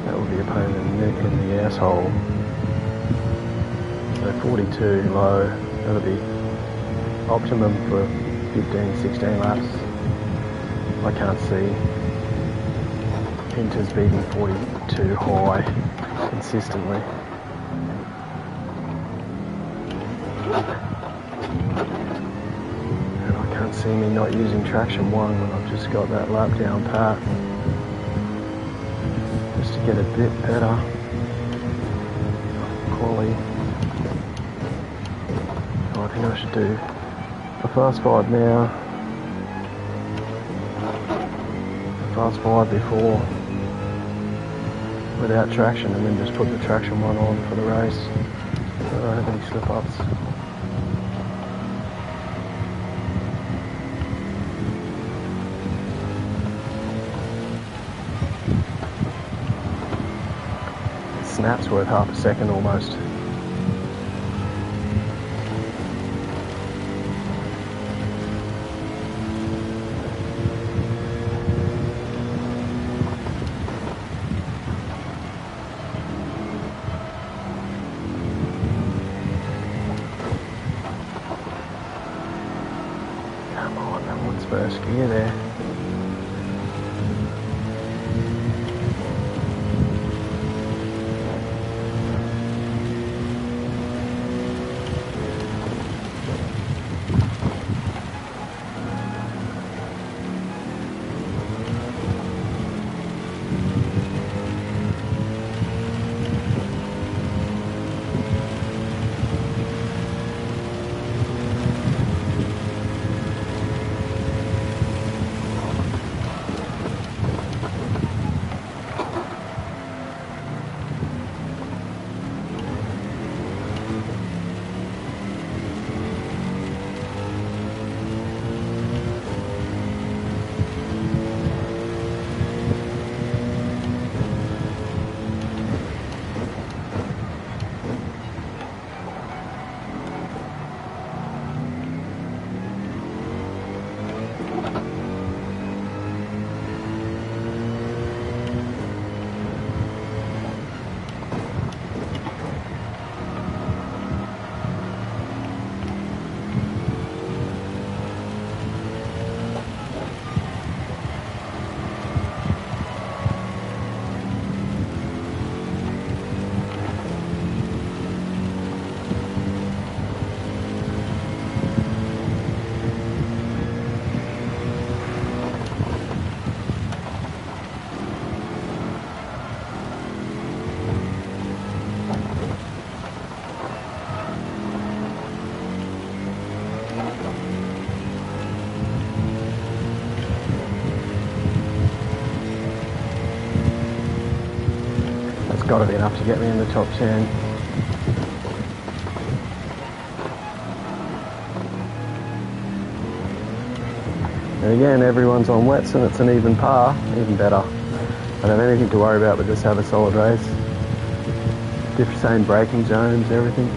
That would be a pain in the asshole. So 42 low, that'll be optimum for 15, 16 laps. I can't see Inters beating 42 high consistently. And I can't see me not using traction 1 when I've just got that lap down pat. Just to get a bit better quali. So I think I should do a fast 5 now, a fast 5 before without traction, and then just put the traction 1 on for the race so I don't have any slip-ups. Snap's worth half a second almost. Come on, that one's first gear there. Got to be enough to get me in the top 10. And again, everyone's on wets and it's an even par, even better. I don't have anything to worry about, but just have a solid race. Different, same braking zones, everything.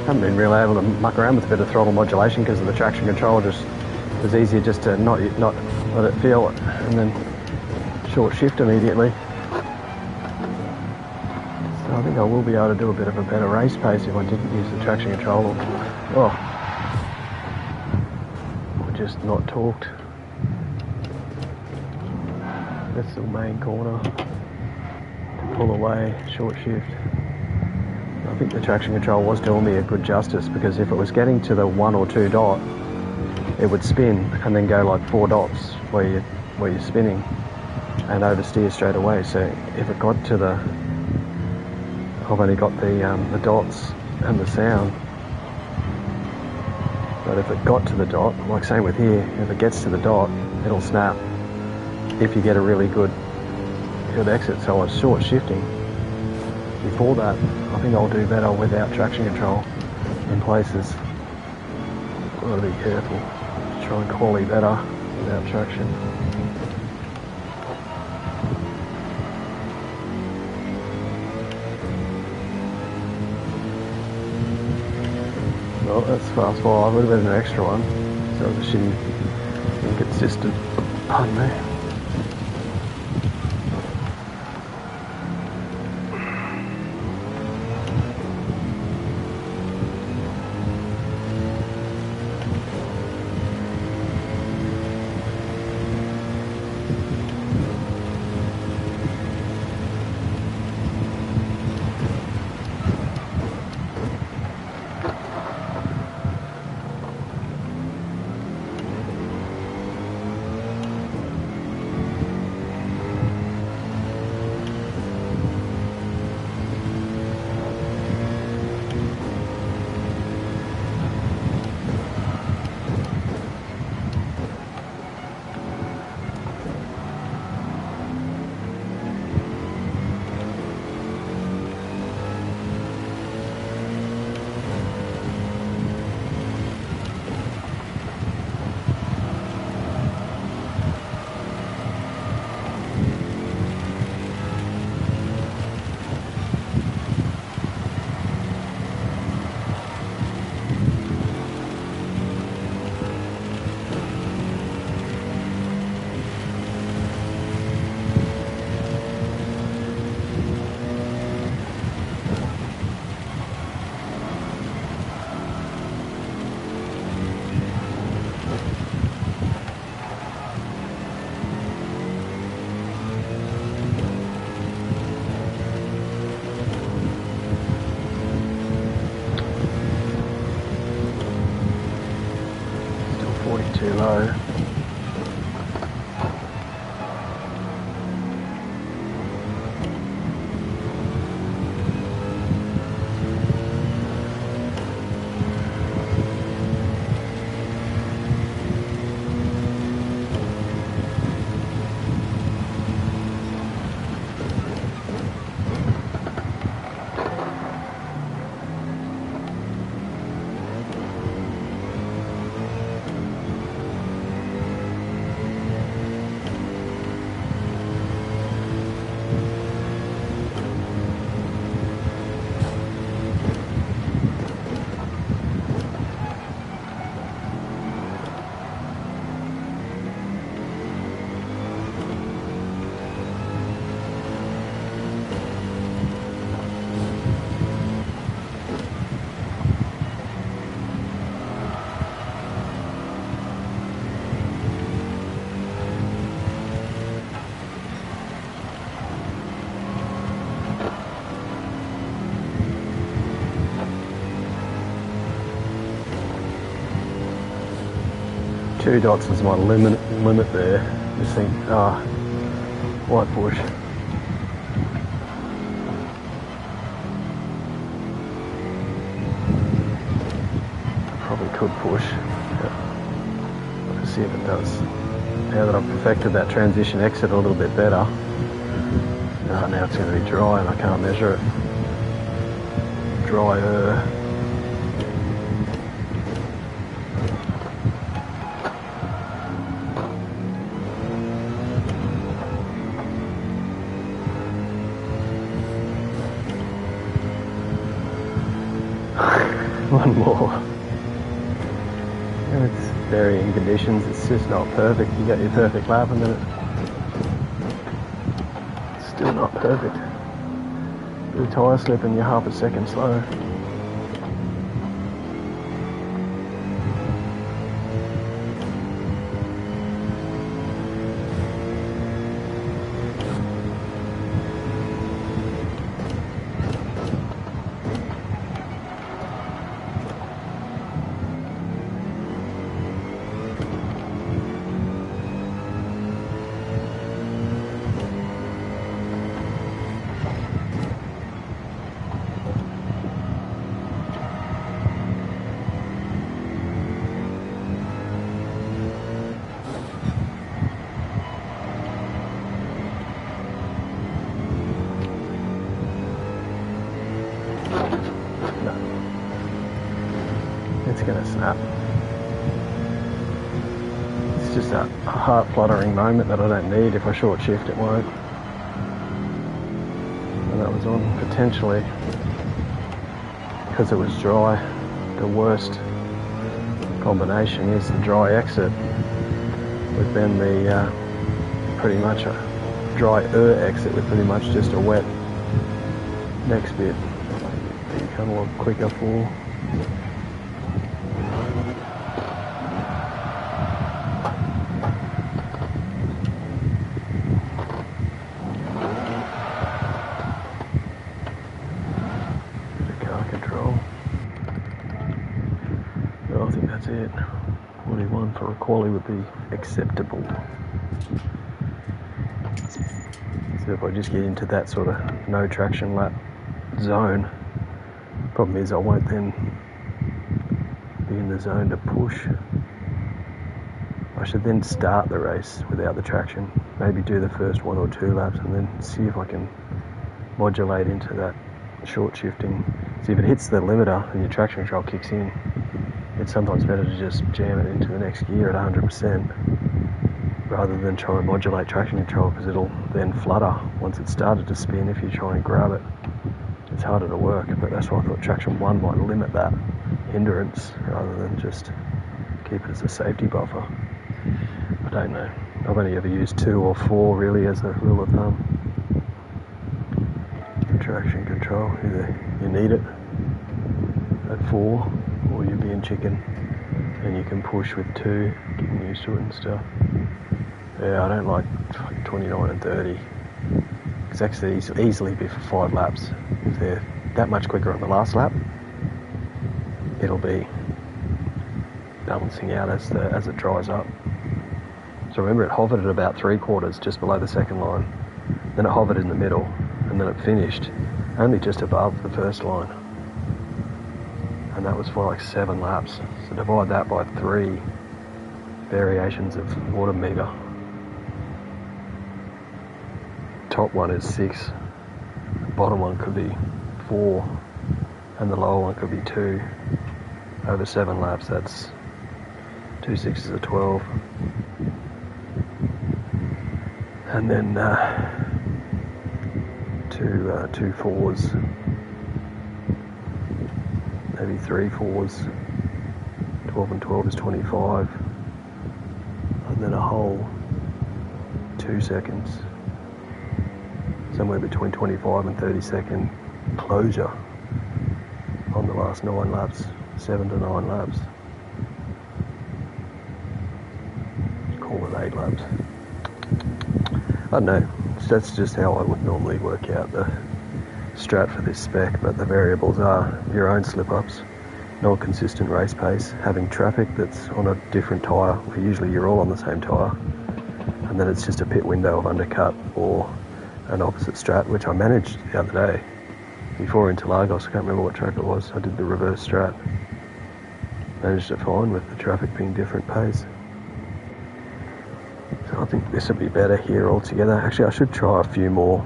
Haven't been really able to muck around with a bit of throttle modulation because of the traction control. Just it was easier just to not let it feel it and then short shift immediately. So I think I will be able to do a bit of a better race pace if I didn't use the traction control or just not torqued. That's the main corner to pull away, short shift. I think the traction control was doing me a good justice, because if it was getting to the 1 or 2 dot, it would spin and then go like 4 dots where you're spinning and oversteer straight away. So if it got to the, I've only got the dots and the sound, but if it got to the dot, like same with here, if it gets to the dot, it'll snap if you get a really good exit. So I was short shifting before that. I think I'll do better without traction control in places. Got to be careful. Try and quality better without traction. Well, that's fast forward. Would have been an extra one. So it was a shitty, inconsistent. Pardon me. Too low. Two dots is my limit there. Just think, white bush. Probably could push. Let's see if it does. Now that I've perfected that transition exit a little bit better, now it's going to be dry and I can't measure it. Drier. One more. And it's varying conditions, it's just not perfect. You get your perfect lap and then it's still not perfect. Do a tyre slip and you're half a second slow. it's going to snap. It's just a heart-fluttering moment that I don't need. If I short shift, it won't. And that was on potentially, because it was dry, the worst combination is the dry exit with then the pretty much a dry exit with pretty much just a wet next bit. Become a lot quicker for. I think that's it. 41 for a quali would be acceptable. So if I just get into that sort of no traction lap zone, problem is I won't then be in the zone to push. I should then start the race without the traction, maybe do the first 1 or 2 laps and then see if I can modulate into that short shifting. See if it hits the limiter and your traction control kicks in. It's sometimes better to just jam it into the next gear at 100% rather than try and modulate traction control, because it'll then flutter once it's started to spin. If you try and grab it, it's harder to work. But that's why I thought traction 1 might limit that hindrance rather than just keep it as a safety buffer. I don't know. I've only ever used 2 or 4 really as a rule of thumb. Traction control, either you need it at 4 or you're being chicken and you can push with 2, getting used to it and stuff. Yeah, I don't like 29 and 30. Because actually easily be for 5 laps. If they're that much quicker on the last lap, it'll be balancing out as it dries up. So remember, it hovered at about 3/4 just below the second line. Then it hovered in the middle, and then it finished only just above the first line. And that was for like 7 laps. So divide that by 3 variations of water meter. Top one is 6, the bottom one could be 4, and the lower one could be 2. Over 7 laps, that's 2 6s are 12. And then 2 4s, maybe 3 4s, 12 and 12 is 25, and then a whole 2 seconds, somewhere between 25 and 30 second closure on the last 9 laps, 7 to 9 laps, call it 8 laps. I don't know, that's just how I would normally work out the strat for this spec, but the variables are your own slip-ups, non-consistent race pace, having traffic that's on a different tyre, usually you're all on the same tyre, and then it's just a pit window of undercut or an opposite strat, which I managed the other day before into Lagos. I can't remember what track it was. I did the reverse strat, managed it fine with the traffic being different pace. So I think this would be better here altogether. Actually, I should try a few more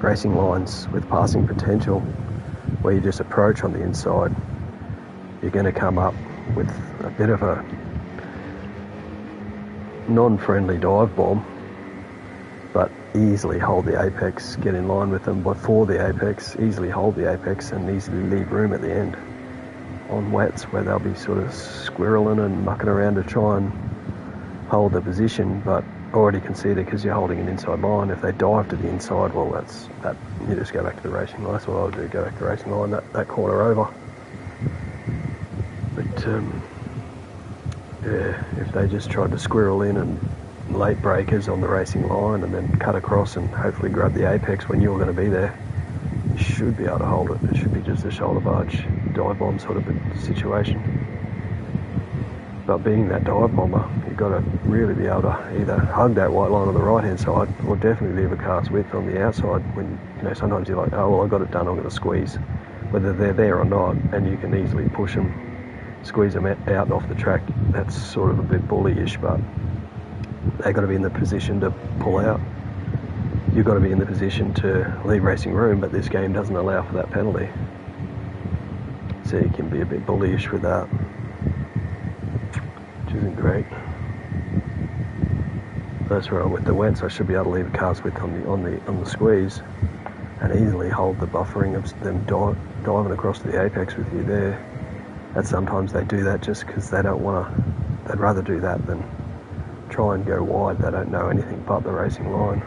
racing lines with passing potential where you just approach on the inside. You're going to come up with a bit of a non-friendly dive bomb, but easily hold the apex, get in line with them before the apex, easily hold the apex and easily leave room at the end on wets where they'll be sort of squirreling and mucking around to try and hold the position, but already conceded because you're holding an inside line. If they dive to the inside, well, that's that. You just go back to the racing line. That's what I would do, go back to the racing line, that corner over. But yeah, if they just tried to squirrel in and late breakers on the racing line and then cut across and hopefully grab the apex when you're going to be there, you should be able to hold it. It should be just a shoulder barge dive bomb sort of a situation. But being that dive bomber, you've got to really be able to either hug that white line on the right hand side or definitely leave a cast width on the outside. When, you know, sometimes you're like, oh well, I got it done, I'm going to squeeze, whether they're there or not, and you can easily push them, squeeze them out and off the track. That's sort of a bit bullyish, but they've got to be in the position to pull out. You've got to be in the position to leave racing room, but this game doesn't allow for that penalty. So you can be a bit bullyish with that, which isn't great. That's where with the wets, I should be able to leave a cast width on the squeeze, and easily hold the buffering of them diving across to the apex with you there. And sometimes they do that just because they don't want to. They'd rather do that than try and go wide. They don't know anything but the racing line,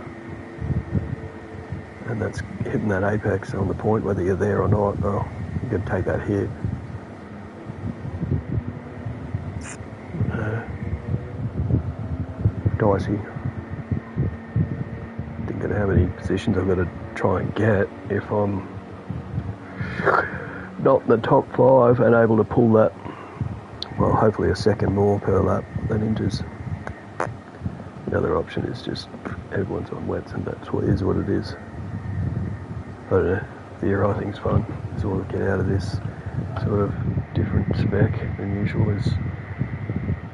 and that's hitting that apex on the point, whether you're there or not. Oh, you got to take that hit. Dicey. Thinking how many positions I've got to try and get if I'm not in the top 5 and able to pull that, well, hopefully a second more per lap than inches. The other option is just everyone's on wets, and that's what is what it is. I don't know, theorising's fun. That's all I get out of this sort of different spec than usual is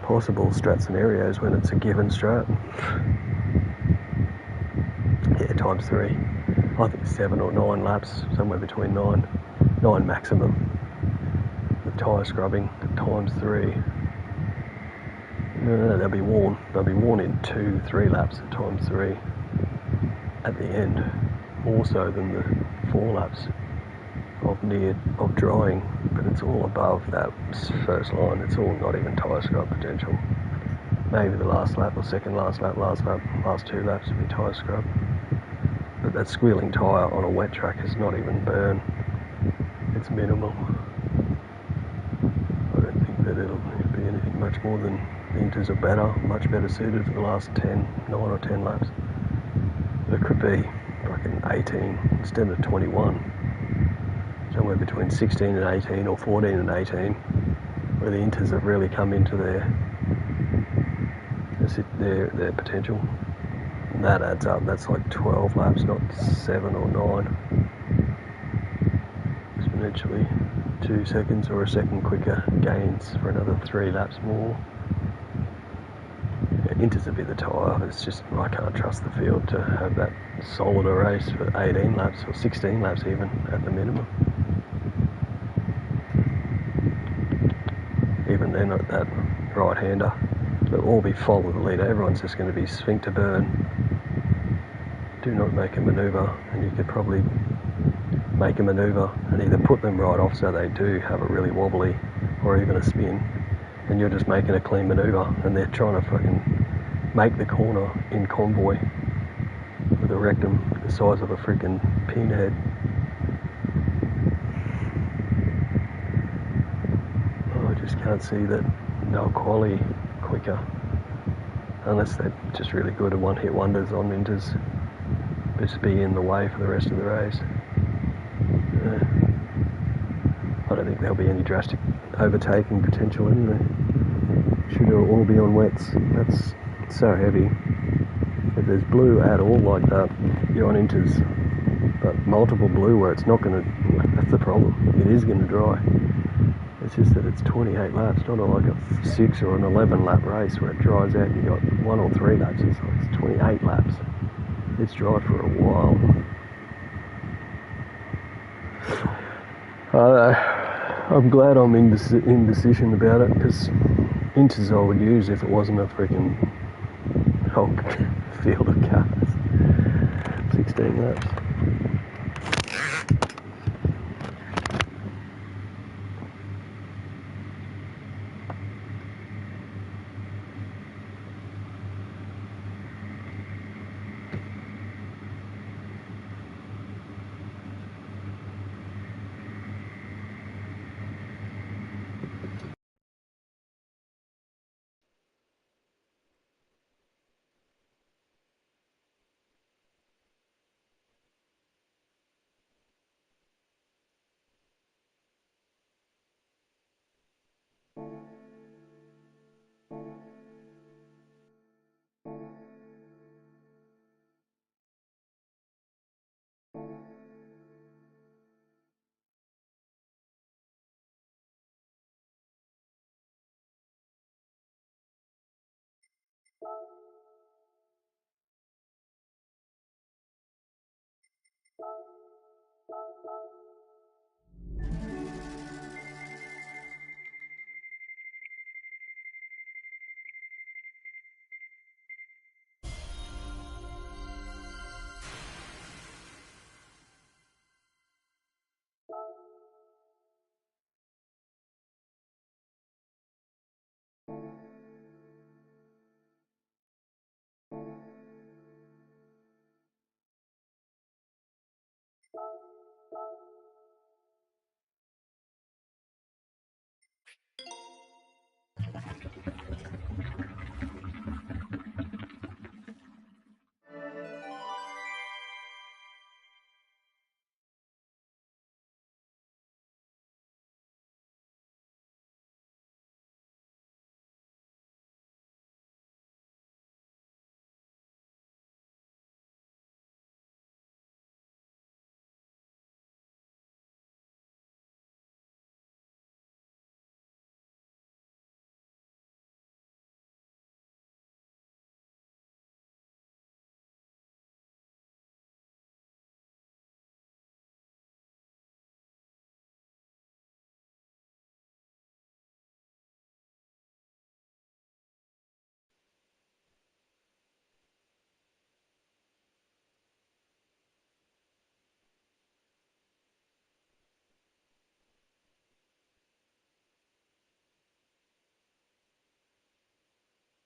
possible strat scenarios when it's a given strat. Yeah, times 3. I think 7 or 9 laps, somewhere between 9 maximum. The tyre scrubbing times 3. No, they'll be worn. They'll be worn in 2-3 laps at times 3 at the end, more so than the 4 laps of drying. But it's all above that first line. It's all not even tyre scrub potential. Maybe the last lap or second last lap, last 2 laps will be tyre scrub. But that squealing tyre on a wet track is not even burn. It's minimal. I don't think that it'll be anything much more than inters are better, much better suited for the last 9 or 10 laps. It could be fucking 18 instead of 21. Somewhere between 16 and 18 or 14 and 18, where the inters have really come into their potential. And that adds up. That's like 12 laps, not 7 or 9. Exponentially 2 seconds or a second quicker gains for another 3 laps more. Yeah, inters a bit of tyre. It's just I can't trust the field to have that solid a race for 18 laps or 16 laps even at the minimum. Even then, at that right-hander, they'll all be follow the leader. Everyone's just going to be sphincter burn. Do not make a manoeuvre, and you could probably make a manoeuvre and either put them right off so they do have a really wobbly or even a spin, and you're just making a clean manoeuvre, and they're trying to fucking make the corner in convoy with a rectum the size of a freaking pinhead. Can't see that they'll quali quicker unless they're just really good at one-hit wonders on inters, just be in the way for the rest of the race. I don't think there'll be any drastic overtaking potential anyway. Should all be on wets. That's so heavy. If there's blue at all like that, you're on inters, but multiple blue where it's not going to, that's the problem. It is going to dry. It's just that it's 28 laps, not like a 6 or an 11 lap race where it dries out and you got 1 or 3 laps. It's like 28 laps. It's dry for a while. I'm glad I'm indecision about it, because inters I would use if it wasn't a freaking whole field of cars. 16 laps.